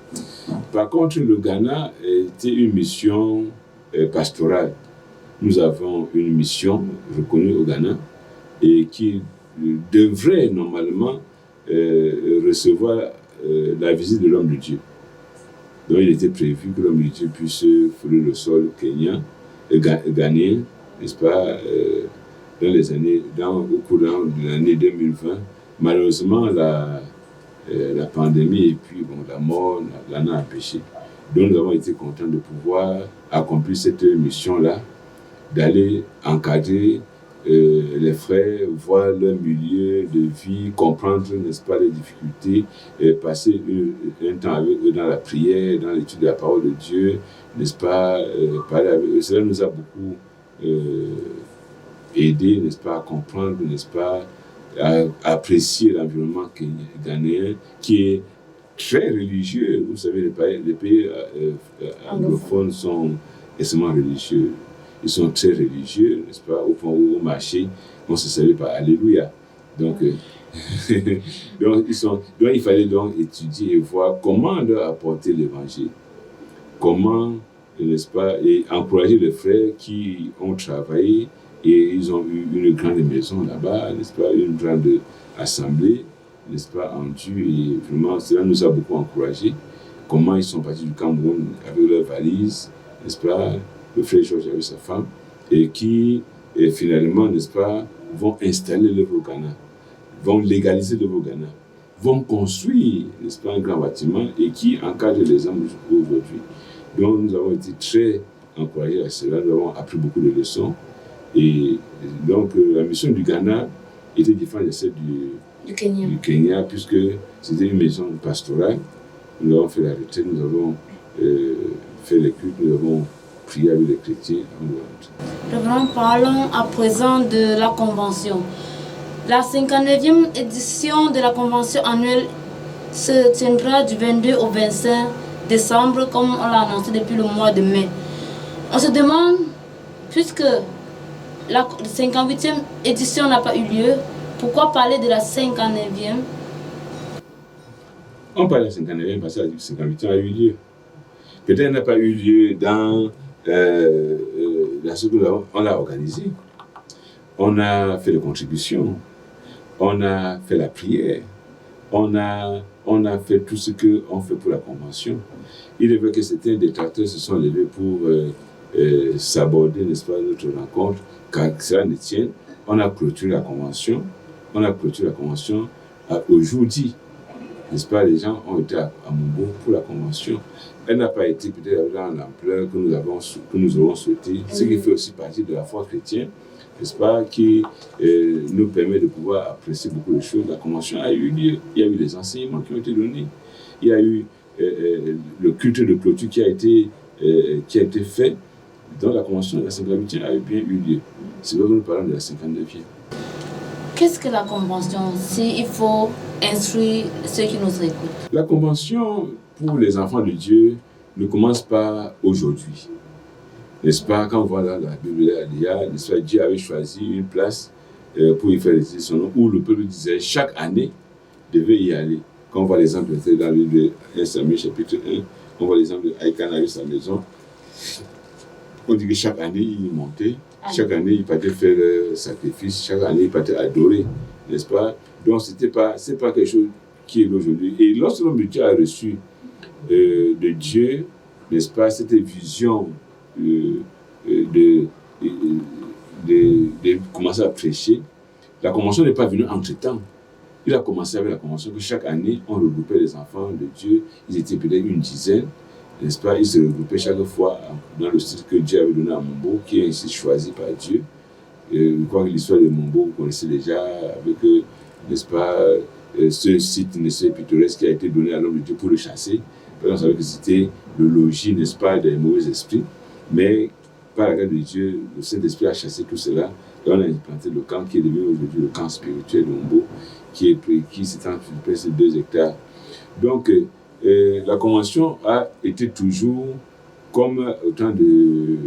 Par contre, le Ghana était une mission pastorale. Nous avons une mission reconnue au Ghana et qui devrait normalement recevoir la visite de l'homme de Dieu. Donc il était prévu que l'homme de Dieu puisse fouler le sol ghanéen, n'est-ce pas, au courant de l'année 2020. Malheureusement, la pandémie et puis la mort l'en a empêché. Donc nous avons été contents de pouvoir accomplir cette mission-là, d'aller encadrer les frères, voir leur milieu de vie, comprendre, n'est-ce pas, les difficultés, passer un temps avec eux dans la prière, dans l'étude de la parole de Dieu, n'est-ce pas, parler avec eux. Cela nous a beaucoup aidé, n'est-ce pas, à comprendre, n'est-ce pas, à apprécier l'environnement ghanéen qui est très religieux. Vous savez, les pays anglophones sont extrêmement religieux. Ils sont très religieux, n'est-ce pas, au point où au marché, on se salue par Alléluia. Donc, donc il fallait donc étudier et voir comment leur apporter l'évangile. Comment, n'est-ce pas, et encourager les frères qui ont travaillé et ils ont eu une grande maison là-bas, n'est-ce pas, une grande assemblée, n'est-ce pas, en Dieu. Et vraiment, cela nous a beaucoup encouragés. Comment ils sont partis du Cameroun avec leurs valises, n'est-ce pas, le frère Georges avec sa femme, et qui, finalement, n'est-ce pas, vont installer l'œuvre au Ghana, vont légaliser l'œuvre au Ghana, vont construire, n'est-ce pas, un grand bâtiment et qui encadre les hommes aujourd'hui. Donc, nous avons été très encouragés à cela, nous avons appris beaucoup de leçons. Et donc, la mission du Ghana était différente de celle du Kenya, puisque c'était une maison pastorale. Nous avons fait la retraite, nous avons fait les cultes, nous avons prié avec les chrétiens. Révérend, parlons à présent de la convention. La 59e édition de la convention annuelle se tiendra du 22 au 25 décembre, comme on l'a annoncé depuis le mois de mai. On se demande, puisque la 58e édition n'a pas eu lieu. Pourquoi parler de la 59e? On parle de la 59e parce que la 58e a eu lieu. Peut-être qu'elle n'a pas eu lieu dans la chose qu'on l'a organisée. On a fait des contributions, on a fait la prière, on a fait tout ce qu'on fait pour la convention. Il est vrai que certains détracteurs se sont levés pour s'aborder, n'est-ce pas, notre rencontre, car cela ne tient. On a clôturé la convention. Aujourd'hui, n'est-ce pas, les gens ont été à Mumbo pour la convention. Elle n'a pas été peut-être dans l'ampleur que nous aurons souhaité, ce qui fait aussi partie de la foi chrétienne, n'est-ce pas, qui nous permet de pouvoir apprécier beaucoup de choses. La convention a eu lieu, il y a eu des enseignements qui ont été donnés, il y a eu le culte de clôture qui a été fait. Donc la convention de la 58e a bien eu lieu. C'est là que nous parlons de la 59e. Qu'est-ce que la convention, s'il faut instruire ceux qui nous écoutent? La convention pour les enfants de Dieu ne commence pas aujourd'hui. N'est-ce pas, quand on voit dans la Bible, n'est-ce pas, Dieu avait choisi une place pour y faire résider son nom, où le peuple disait chaque année devait y aller. Quand on voit l'exemple dans le livre de 1 Samuel chapitre 1, on voit l'exemple d'Aïkan avec sa maison. On dit que chaque année, il montait, chaque année, il partait faire sacrifice, chaque année, il partait adorer, n'est-ce pas? Donc, c'est pas quelque chose qui est aujourd'hui. Et lorsque l'homme de Dieu a reçu de Dieu, n'est-ce pas, cette vision de commencer à prêcher, la convention n'est pas venue entre-temps. Il a commencé avec la convention que chaque année, on regroupait les enfants de Dieu. Ils étaient peut-être une dizaine, n'est-ce pas? Ils se regroupaient chaque fois dans le style que Dieu avait donné à Mumbo, qui est ainsi choisi par Dieu. Je crois que l'histoire de Mumbo, vous connaissez déjà, avec, n'est-ce pas, ce site, n'est-ce pas, pittoresque qui a été donné à l'homme de Dieu pour le chasser. On savait que c'était le logis, n'est-ce pas, des mauvais esprits. Mais par la grâce de Dieu, le Saint-Esprit a chassé tout cela. Et on a implanté le camp qui est devenu aujourd'hui le camp spirituel de Mumbo, qui s'étend sur presque 2 hectares. Donc, la convention a été toujours, comme au temps de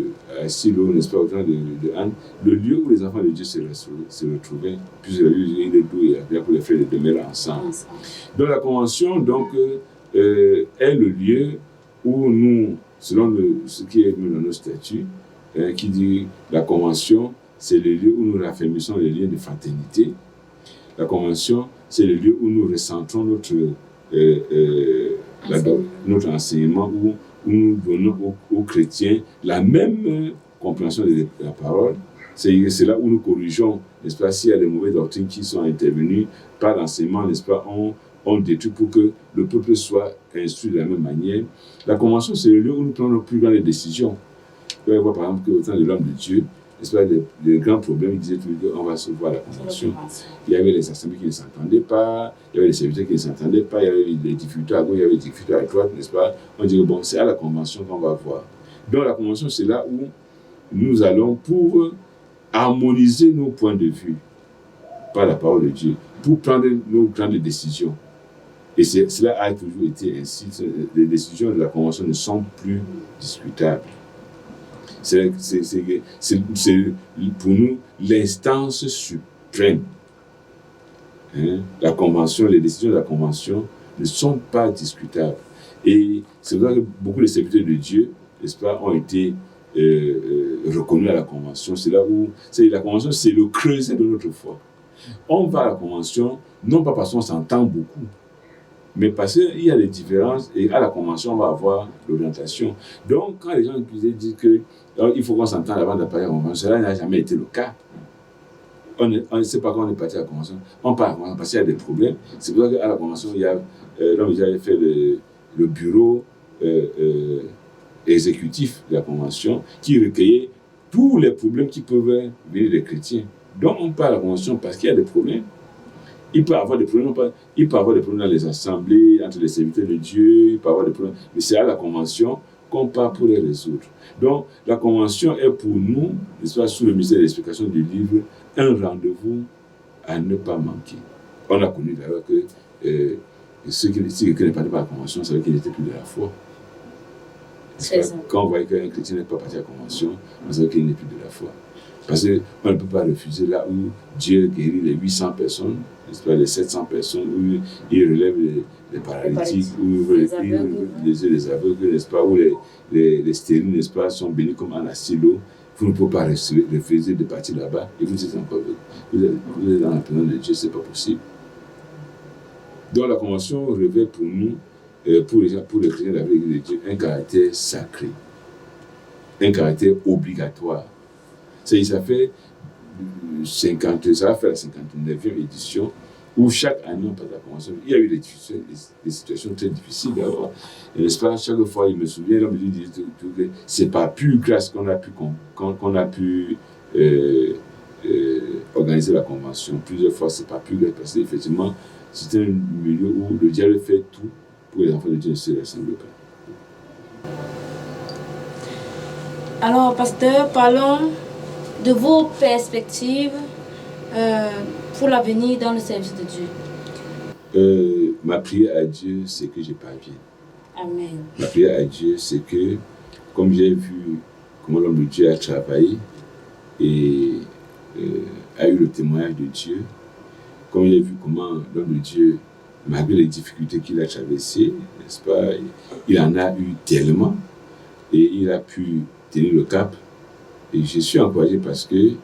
Silo, n'est-ce pas, au temps de Anne, le lieu où les enfants de Dieu se retrouvaient, puisque la vie de d'où il y avait pour les frères de demeurer ensemble. Donc, la convention, donc, est le lieu où nous, selon ce qui est mis dans nos statuts, qui dit la convention, c'est le lieu où nous raffermissons les liens de fraternité. La convention, c'est le lieu où nous recentrons notre enseignement, où nous donnons aux chrétiens la même compréhension de la parole. C'est là où nous corrigeons, n'est-ce pas, s'il y a des mauvaises doctrines qui sont intervenues par l'enseignement, n'est-ce pas, on détruit pour que le peuple soit instruit de la même manière. La convention, c'est le lieu où nous prenons nos plus grandes décisions. Vous pouvez voir par exemple qu'au temps de l'homme de Dieu, n'est-ce pas, les grands problèmes, ils disaient toujours qu'on va se voir à la convention. Il y avait les assemblées qui ne s'entendaient pas, il y avait les serviteurs qui ne s'entendaient pas, il y avait des difficultés à gauche, il y avait des difficultés à droite, n'est-ce pas? On dit que bon, c'est à la convention qu'on va voir. Donc la convention, c'est là où nous allons pour harmoniser nos points de vue par la parole de Dieu, pour prendre nos grandes décisions. Et cela a toujours été ainsi. Les décisions de la convention ne sont plus discutables. C'est pour nous l'instance suprême. La convention, les décisions de la convention ne sont pas discutables. Et c'est pour ça que beaucoup de serviteurs de Dieu, n'est-ce pas, ont été reconnus à la convention. C'est là où la convention, c'est le creuset de notre foi. On va à la convention, non pas parce qu'on s'entend beaucoup, mais parce qu'il y a des différences, et à la convention, on va avoir l'orientation. Donc, quand les gens disent qu'il faut qu'on s'entende avant d'appeler à la convention, cela n'a jamais été le cas. On ne sait pas quand on est parti à la convention. On part à la convention parce qu'il y a des problèmes. C'est pour ça qu'à la convention, il y a l'homme qui avait fait le bureau exécutif de la convention qui recueillait tous les problèmes qui peuvent venir des chrétiens. Donc, on part à la convention parce qu'il y a des problèmes. Il peut y avoir des problèmes dans les assemblées, entre les serviteurs de Dieu, il peut y avoir des problèmes. Mais c'est à la convention qu'on part pour les résoudre. Donc, la convention est pour nous, sous le ministère de l'explication du livre, un rendez-vous à ne pas manquer. On a connu d'ailleurs que si quelqu'un n'est pas à la convention, ça veut dire qu'il n'était plus de la foi. Quand on voit qu'un chrétien n'est pas parti à la convention, on sait qu'il n'est plus de la foi. Parce qu'on ne peut pas refuser là où Dieu guérit les 800 personnes, n'est-ce pas, les 700 personnes, où il relève les paralytiques, où il ouvre les yeux des aveugles, n'est-ce pas, où les stériles, n'est-ce pas, sont bénis comme en asilo. Vous ne pouvez pas refuser de partir là-bas et vous êtes encore vous êtes dans la présence de Dieu, ce n'est pas possible. Donc la convention revêt pour nous, pour les chrétiens de la vie de Dieu, un caractère sacré, un caractère obligatoire. Ça fait ça va faire la 59e édition où chaque année on passe la convention. Il y a eu des situations très difficiles d'abord. N'est-ce pas, chaque fois, il me souvient, l'homme me dit que c'est pas plus grâce qu'on a pu organiser la convention. Plusieurs fois, c'est pas plus grâce parce qu'effectivement, c'est un milieu où le diable fait tout pour que les enfants de Dieu ne se ressemblent pas. Alors, pasteur, parlons de vos perspectives pour l'avenir dans le service de Dieu. Ma prière à Dieu, c'est que je parvienne. Amen. Ma prière à Dieu, c'est que, comme j'ai vu comment l'homme de Dieu a travaillé et a eu le témoignage de Dieu, comme j'ai vu comment l'homme de Dieu, malgré les difficultés qu'il a traversées, n'est-ce pas, il en a eu tellement et il a pu tenir le cap. Et je suis encouragé parce qu'il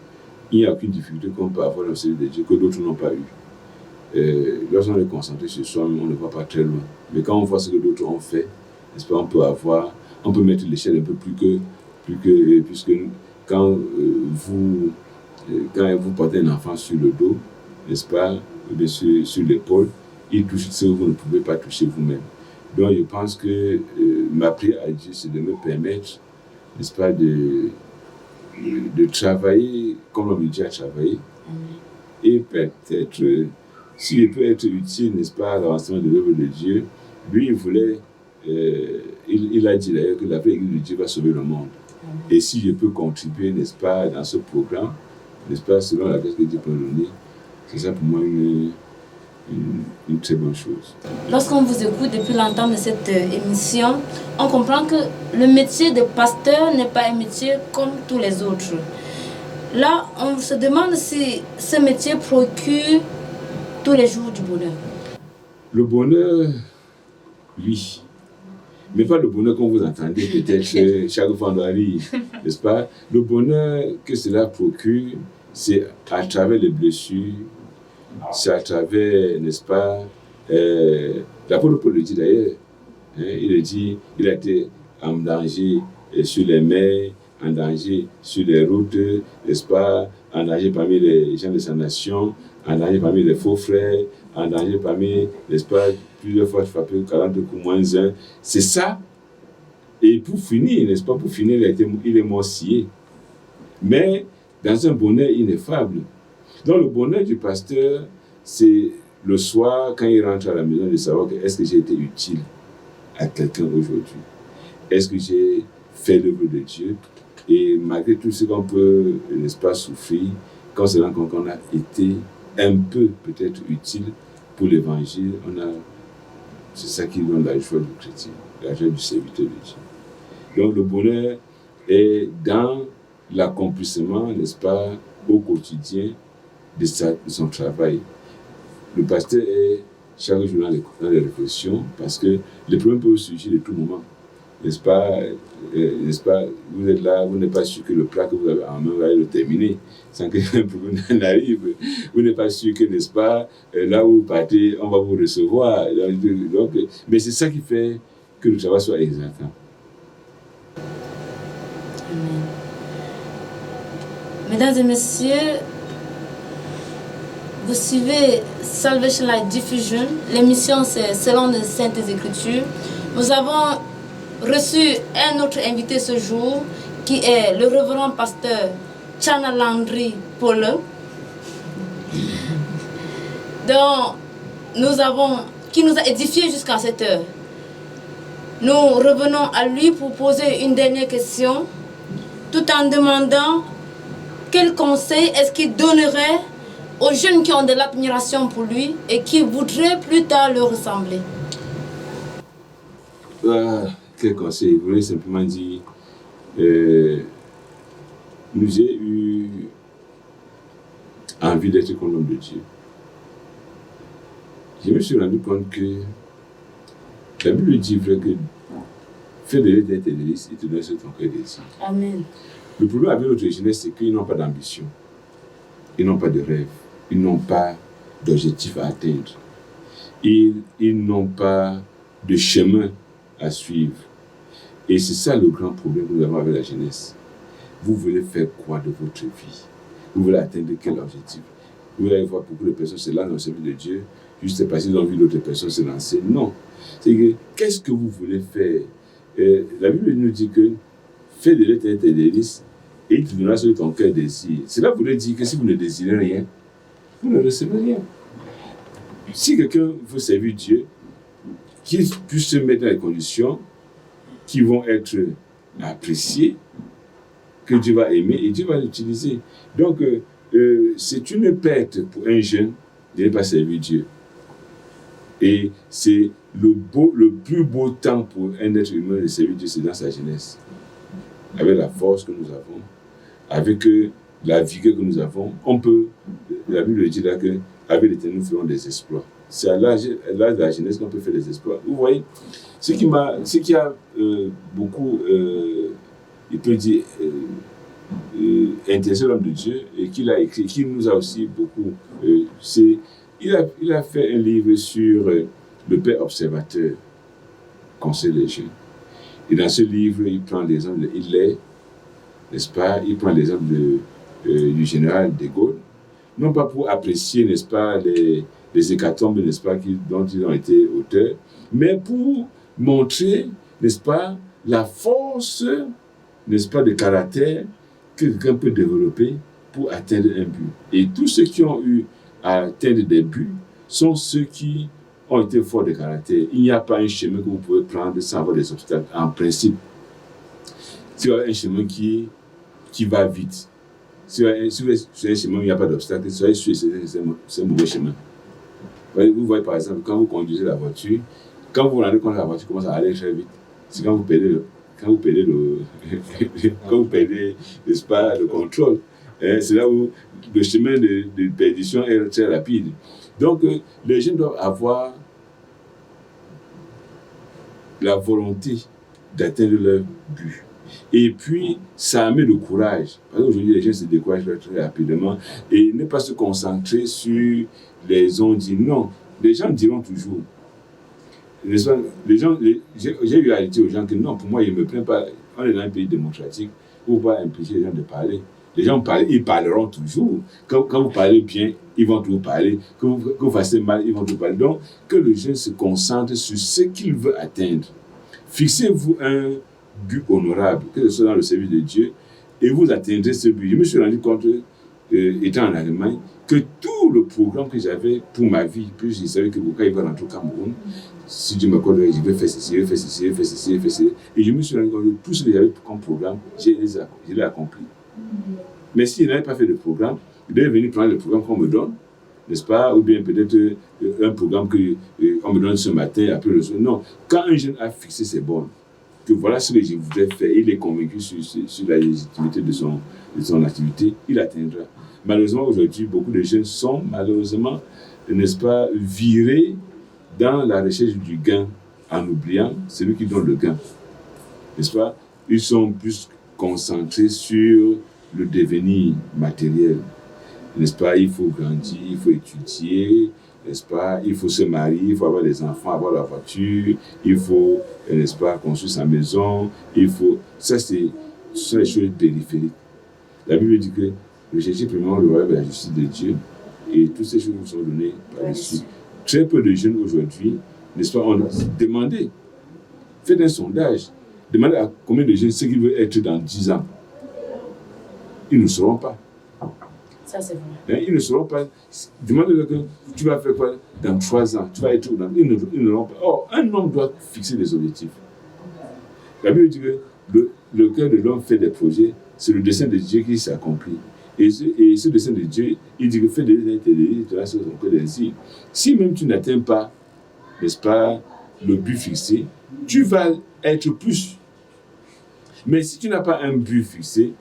n'y a aucune difficulté qu'on peut avoir dans le service de Dieu que d'autres n'ont pas eu. Lorsqu'on est concentré sur soi, on ne va pas très loin. Mais quand on voit ce que d'autres ont fait, n'est-ce pas, on peut mettre l'échelle un peu puisque quand vous portez un enfant sur le dos, n'est-ce pas, ou bien sur l'épaule, il touche ce que vous ne pouvez pas toucher vous-même. Donc je pense que ma prière à Dieu, c'est de me permettre, n'est-ce pas, de travailler comme l'homme de Dieu a travaillé. Et peut-être, s'il peut être utile, n'est-ce pas, à l'avancement de l'œuvre de Dieu, lui, il voulait, il a dit d'ailleurs que la vraie Église de Dieu va sauver le monde. Et si je peux contribuer, n'est-ce pas, dans ce programme, n'est-ce pas, selon la grâce que Dieu peut donner, c'est ça pour moi une très bonne chose. Lorsqu'on vous écoute depuis longtemps de cette émission, on comprend que le métier de pasteur n'est pas un métier comme tous les autres. Là, on se demande si ce métier procure tous les jours du bonheur. Le bonheur, oui. Mais pas le bonheur qu'on vous entendez peut-être chaque fois dans la vie, n'est-ce pas? Le bonheur que cela procure, c'est à travers les blessures, c'est à travers, n'est-ce pas, l'apôtre Paul le dit d'ailleurs, hein, il le dit, il a été en danger sur les mers, en danger sur les routes, n'est-ce pas, en danger parmi les gens de sa nation, en danger parmi les faux frères, en danger parmi, n'est-ce pas, plusieurs fois frappé 40 coups moins 1. C'est ça. Et pour finir, n'est-ce pas, il est mort scié. Mais dans un bonheur ineffable. Donc le bonheur du pasteur, c'est le soir, quand il rentre à la maison, de savoir que est-ce que j'ai été utile à quelqu'un aujourd'hui? Est-ce que j'ai fait l'œuvre de Dieu? Et malgré tout ce qu'on peut, n'est-ce pas, souffrir, quand c'est là qu'on a été un peu peut-être utile pour l'évangile, c'est ça qui donne la joie du chrétien, la joie du serviteur de Dieu. Donc le bonheur est dans l'accomplissement, n'est-ce pas, au quotidien de son travail. Le pasteur est chaque jour dans les réflexions parce que les problèmes peuvent surgir de tout moment. N'est-ce pas, vous êtes là, vous n'êtes pas sûr que le plat que vous avez en main va le terminer sans qu'un problème n'arrive. Vous n'êtes pas sûr que, n'est-ce pas, là où vous partez, on va vous recevoir. Donc, mais c'est ça qui fait que le travail soit exaltant. Amen. Mesdames et messieurs, vous suivez Salvation Light Diffusion. L'émission, c'est selon les Saintes Écritures. Nous avons reçu un autre invité ce jour, qui est le révérend pasteur Chana Landry Paul, qui nous a édifié jusqu'à cette heure. Nous revenons à lui pour poser une dernière question, tout en demandant quel conseil est-ce qu'il donnerait aux jeunes qui ont de l'admiration pour lui et qui voudraient plus tard le ressembler. quel conseil? Je voulais simplement dire, j'ai eu envie d'être comme l'homme de Dieu. Je me suis rendu compte que la Bible dit vrai que fais de l'être tes délices et te donne ce que ton cœur désire. Amen. Le problème avec notre jeunesse, c'est qu'ils n'ont pas d'ambition, ils n'ont pas de rêve, ils n'ont pas d'objectif à atteindre, ils n'ont pas de chemin à suivre. Et c'est ça le grand problème que nous avons avec la jeunesse. Vous voulez faire quoi de votre vie? Vous voulez atteindre quel objectif? Vous allez voir beaucoup de personnes se lancent dans le service de Dieu, juste parce qu'ils ont vu d'autres personnes se lancer. Non. C'est que, qu'est-ce que vous voulez faire? La Bible nous dit que fais de l'être tes délices et il te donnera ce que ton cœur désire. Cela voudrait dire que si vous ne désirez rien, vous ne recevez rien. Si quelqu'un veut servir Dieu, qu'il puisse se mettre dans les conditions qui vont être appréciées, que Dieu va aimer et Dieu va l'utiliser. Donc, c'est une perte pour un jeune de ne pas servir Dieu. Et c'est le plus beau temps pour un être humain de servir Dieu, c'est dans sa jeunesse. Avec la force que nous avons, avec la vigueur que nous avons, on peut, la Bible dit là que avec l'Éternel nous ferons des exploits. C'est à l'âge de la jeunesse qu'on peut faire des exploits. Vous voyez, ce qui a beaucoup, il peut dire, intéressé l'homme de Dieu et qu'il a écrit, qui nous a aussi beaucoup, il a fait un livre sur le père observateur, conseil des jeunes. Et dans ce livre, il prend l'exemple de Hitler, n'est-ce pas? Il prend l'exemple du général de Gaulle, non pas pour apprécier, n'est-ce pas, les hécatombes, n'est-ce pas, dont ils ont été auteurs, mais pour montrer, n'est-ce pas, la force, n'est-ce pas, de caractère que quelqu'un peut développer pour atteindre un but. Et tous ceux qui ont eu à atteindre des buts sont ceux qui ont été forts de caractère. Il n'y a pas un chemin que vous pouvez prendre sans avoir des obstacles. En principe, si vous avez un chemin qui va vite, si vous avez un chemin où il n'y a pas d'obstacle, soyez sûr que c'est un mauvais chemin. Vous voyez par exemple, quand vous conduisez la voiture, quand vous vous rendez compte que la voiture commence à aller très vite, c'est quand vous perdez n'est-ce pas, le contrôle. C'est là où le chemin de perdition est très rapide. Donc, les jeunes doivent avoir la volonté d'atteindre leur but. Et puis, ça met le courage. Parce qu'aujourd'hui, les jeunes se découragent très rapidement et ne pas se concentrer sur les on-dit. Non, les gens diront toujours. J'ai eu à dire aux gens que non, pour moi, ils ne me prennent pas. On est dans un pays démocratique où on va impliquer les gens de parler. Les gens parlent, ils parleront toujours. Quand vous parlez bien, ils vont toujours parler. Que vous fassiez mal, ils vont toujours parler. Donc, que le jeune se concentre sur ce qu'il veut atteindre. Fixez-vous un but honorable, que ce soit dans le service de Dieu, et vous atteindrez ce but. Je me suis rendu compte, étant en Allemagne, que tout le programme que j'avais pour ma vie, puis je savais que quand il va rentrer au Cameroun, si Dieu m'accorde, je vais faire ceci, je vais faire ceci, je vais faire ceci, je vais faire ceci. Et je me suis rendu compte que tout ce que j'avais comme programme, je l'ai accompli. Mais s'il n'avait pas fait de programme, il devait venir prendre le programme qu'on me donne, n'est-ce pas? Ou bien peut-être un programme qu'on me donne ce matin, après le soir. Non, quand un jeune a fixé ses bornes, que voilà ce que je voudrais faire, il est convaincu sur la légitimité de son activité, il atteindra. Malheureusement, aujourd'hui, beaucoup de jeunes sont malheureusement, n'est-ce pas, virés dans la recherche du gain, en oubliant celui qui donne le gain. N'est-ce pas? Ils sont plus concentrés sur le devenir matériel. N'est-ce pas? Il faut grandir, il faut étudier, n'est-ce pas? Il faut se marier, il faut avoir des enfants, avoir la voiture, il faut, n'est-ce pas, construire sa maison, il faut... Ça, ce sont les choses périphériques. La Bible dit que recherchez premièrement le royaume et la justice de Dieu, et toutes ces choses vous sont données par-dessus. Très peu de jeunes aujourd'hui, n'est-ce pas, ont demandé, faites un sondage, demandez à combien de jeunes ce qu'ils veulent être dans 10 ans. Ils ne sauront pas. Ça, c'est vrai. Ils ne sauront pas. Demandez-leur que tu vas faire quoi dans 3 ans. Tu vas être où dans... Ils ne l'auront pas. Or, un homme doit fixer des objectifs. La Bible dit que le cœur de l'homme fait des projets. C'est le dessein de Dieu qui s'accomplit. Et ce dessein de Dieu, il dit que fais des intérêts, tu vas sur ton cœur désir. Si même tu n'atteins pas, n'est-ce pas, le but fixé, tu vas être plus. Mais si tu n'as pas un but fixé,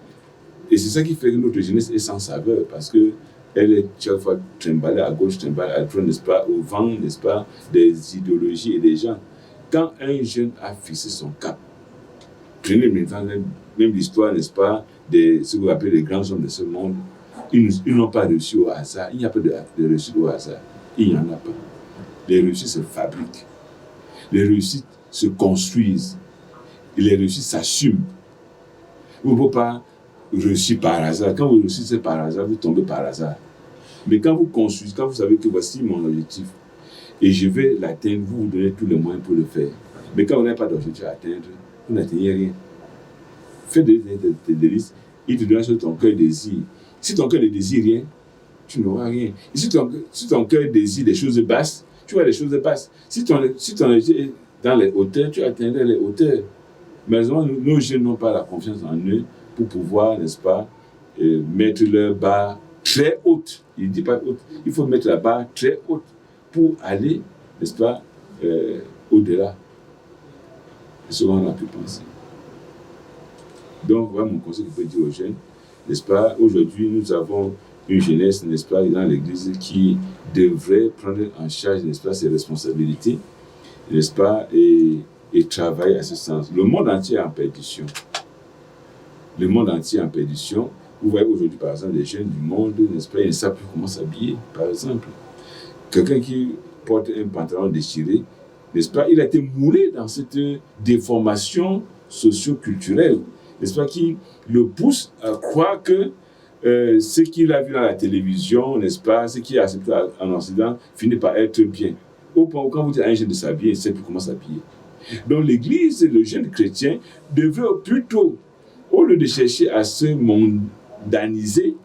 et c'est ça qui fait que notre jeunesse est sans saveur, parce que elle est chaque fois trimballée à gauche, trimballée à droite, n'est-ce pas, au vent, n'est-ce pas, des idéologies et des gens. Quand un jeune a fixé son cap, prenez même l'histoire, n'est-ce pas, ce que vous appelez les grands hommes de ce monde, ils n'ont pas réussi au hasard. Il n'y a pas de réussite au hasard. Il n'y en a pas. Les réussites se fabriquent. Les réussites se construisent. Et les réussites s'assument. Vous ne pouvez pas réussir par hasard. Quand vous réussissez par hasard, vous tombez par hasard. Mais quand vous construisez, quand vous savez que voici mon objectif, et je vais l'atteindre, vous donnez tous les moyens pour le faire. Mais quand vous n'avez pas d'objectif à atteindre, vous n'atteignez rien. Fais des listes, il te donnera ce que ton cœur désire. Si ton cœur ne désire rien, tu n'auras rien. Et si ton cœur désire des choses basses, tu auras des choses basses. Si ton objectif est dans les hauteurs, tu atteindras les hauteurs. Malheureusement, nos jeunes n'ont pas la confiance en eux pour pouvoir, n'est-ce pas, mettre leur barre très haute. Il ne dit pas haute, il faut mettre la barre très haute pour aller, n'est-ce pas, au-delà de ce qu'on a pu penser. Donc, voilà mon conseil que je peux dire aux jeunes, n'est-ce pas, aujourd'hui, nous avons une jeunesse, n'est-ce pas, dans l'Église qui devrait prendre en charge, n'est-ce pas, ses responsabilités, n'est-ce pas, et travailler à ce sens. Le monde entier est en perdition. Le monde entier est en perdition. Vous voyez aujourd'hui, par exemple, les jeunes du monde, n'est-ce pas, ils ne savent plus comment s'habiller, par exemple. Quelqu'un qui porte un pantalon déchiré, n'est-ce pas, il a été moulé dans cette déformation socio-culturelle, n'est-ce pas, qui le pousse à croire que ce qu'il a vu dans la télévision, n'est-ce pas, ce qu'il a accepté en Occident, finit par être bien. Au point où quand vous dites à un jeune de s'habiller, il ne sait plus comment s'habiller. Donc l'Église, le jeune chrétien, devrait plutôt, au lieu de chercher à se mondaniser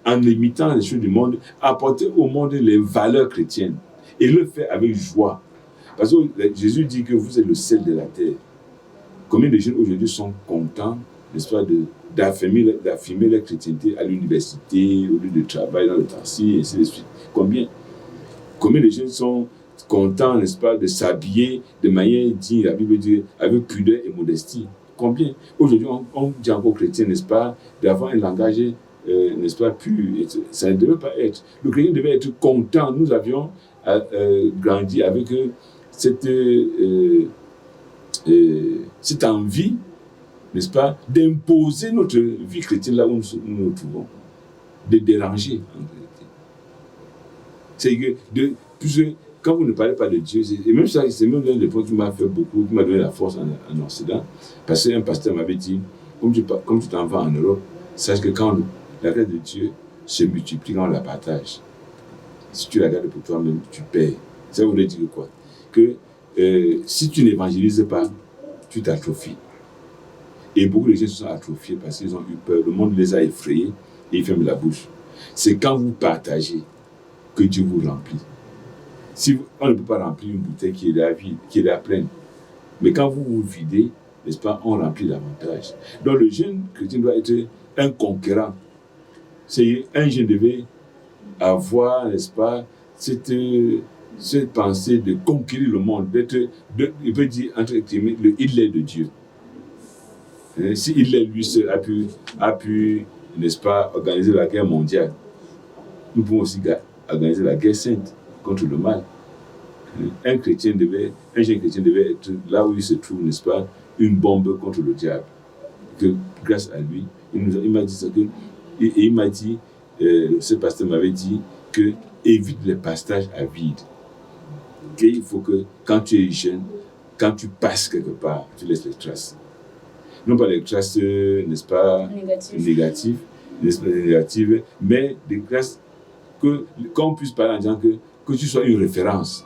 en imitant les choses du monde, apporter au monde les valeurs chrétiennes et le faire avec joie. Parce que Jésus dit que vous êtes le sel de la terre. Combien de jeunes aujourd'hui sont contents, n'est-ce pas, d'affirmer la chrétienté à l'université, au lieu de travail dans le taxi, et ainsi de suite. Combien de jeunes sont contents, n'est-ce pas, de s'habiller de manière digne, la Bible dit, avec pudeur et modestie. Combien? Aujourd'hui, on dit encore chrétien, n'est-ce pas, d'avoir un langage, n'est-ce pas, pur. Ça ne devait pas être. Le chrétien devait être content. Nous avions grandi avec cette envie, n'est-ce pas, d'imposer notre vie chrétienne là où nous nous trouvons, de déranger en réalité. C'est que quand vous ne parlez pas de Dieu, et même ça, c'est même l'un des points qui m'a fait beaucoup, qui m'a donné la force en Occident, parce qu'un pasteur m'avait dit, comme tu t'en vas en Europe, sache que quand la grâce de Dieu se multiplie, quand on la partage, si tu la gardes pour toi-même, tu payes. Ça voulait dire quoi? Que si tu n'évangélises pas, tu t'atrophies. Et beaucoup de gens se sont atrophiés parce qu'ils ont eu peur. Le monde les a effrayés et ils ferment la bouche. C'est quand vous partagez que Dieu vous remplit. On ne peut pas remplir une bouteille qui est déjà vide, qui est déjà pleine. Mais quand vous vous videz, n'est-ce pas, on remplit davantage. Donc le jeune chrétien doit être un conquérant. Un jeune devait avoir, n'est-ce pas, cette pensée de conquérir le monde, il peut dire, entre guillemets, le Hitler de Dieu. Si Hitler, lui seul, a pu, n'est-ce pas, organiser la guerre mondiale, nous pouvons aussi organiser la guerre sainte contre le mal. Un jeune chrétien devait être là où il se trouve, n'est-ce pas, une bombe contre le diable. Que grâce à lui, il m'a dit ça, et il m'a dit, ce pasteur m'avait dit que évite les pastages à vide. Il faut que quand tu es jeune, quand tu passes quelque part, tu laisses les traces. Non pas les traces, n'est-ce pas, négatives, mais des traces qu'on puisse parler en disant que tu sois une référence.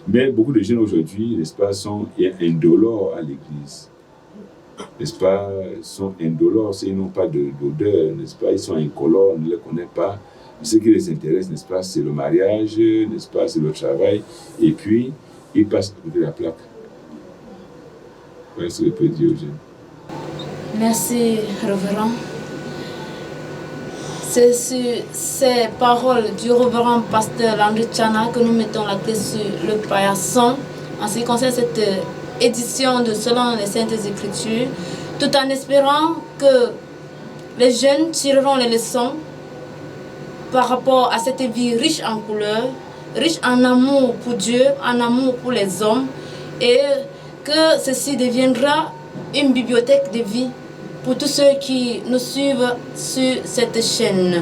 Mais beaucoup de jeunes aujourd'hui, n'est-ce pas, sont indolores à l'église. N'est-ce pas, sont indolores, ils n'ont pas d'odeur, n'est-ce pas, ils sont incolores, on ne les connaît pas. Ce qui les intéresse, n'est-ce pas, c'est le mariage, n'est-ce pas, c'est le travail, et puis ils passent à côté de la plaque. Voilà ce que je peux dire aux jeunes. Merci, révérend. C'est sur ces paroles du révérend pasteur Landry Tchana que nous mettons la clé sur le paillasson en ce qui concerne cette édition de Selon les Saintes Écritures, tout en espérant que les jeunes tireront les leçons par rapport à cette vie riche en couleurs, riche en amour pour Dieu, en amour pour les hommes, et que ceci deviendra une bibliothèque de vie pour tous ceux qui nous suivent sur cette chaîne.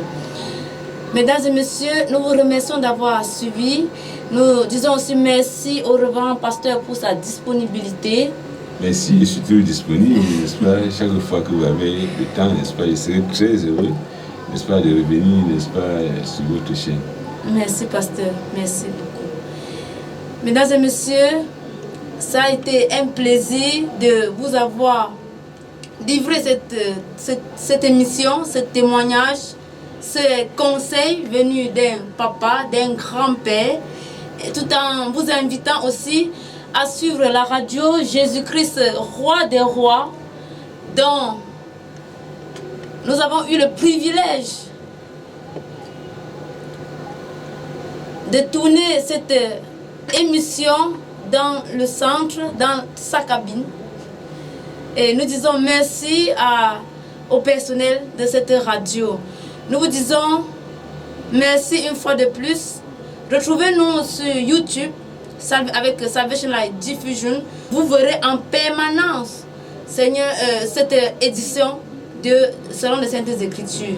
Mesdames et messieurs, nous vous remercions d'avoir suivi. Nous disons aussi merci au révérend pasteur pour sa disponibilité. Merci, je suis toujours disponible, n'est-ce pas? Chaque fois que vous avez le temps, n'est-ce pas? Je serai très heureux, n'est-ce pas, de revenir, n'est-ce pas, sur votre chaîne. Merci, pasteur. Merci beaucoup. Mesdames et messieurs, ça a été un plaisir de vous avoir livré cette émission, ce témoignage, ce conseil venu d'un papa, d'un grand-père, tout en vous invitant aussi à suivre la radio Jésus-Christ, Roi des Rois, dont nous avons eu le privilège de tourner cette émission dans le centre, dans sa cabine. Et nous disons merci au personnel de cette radio. Nous vous disons merci une fois de plus. Retrouvez-nous sur YouTube avec Salvation Light Diffusion. Vous verrez en permanence, Seigneur, cette édition de Selon les Saintes Écritures.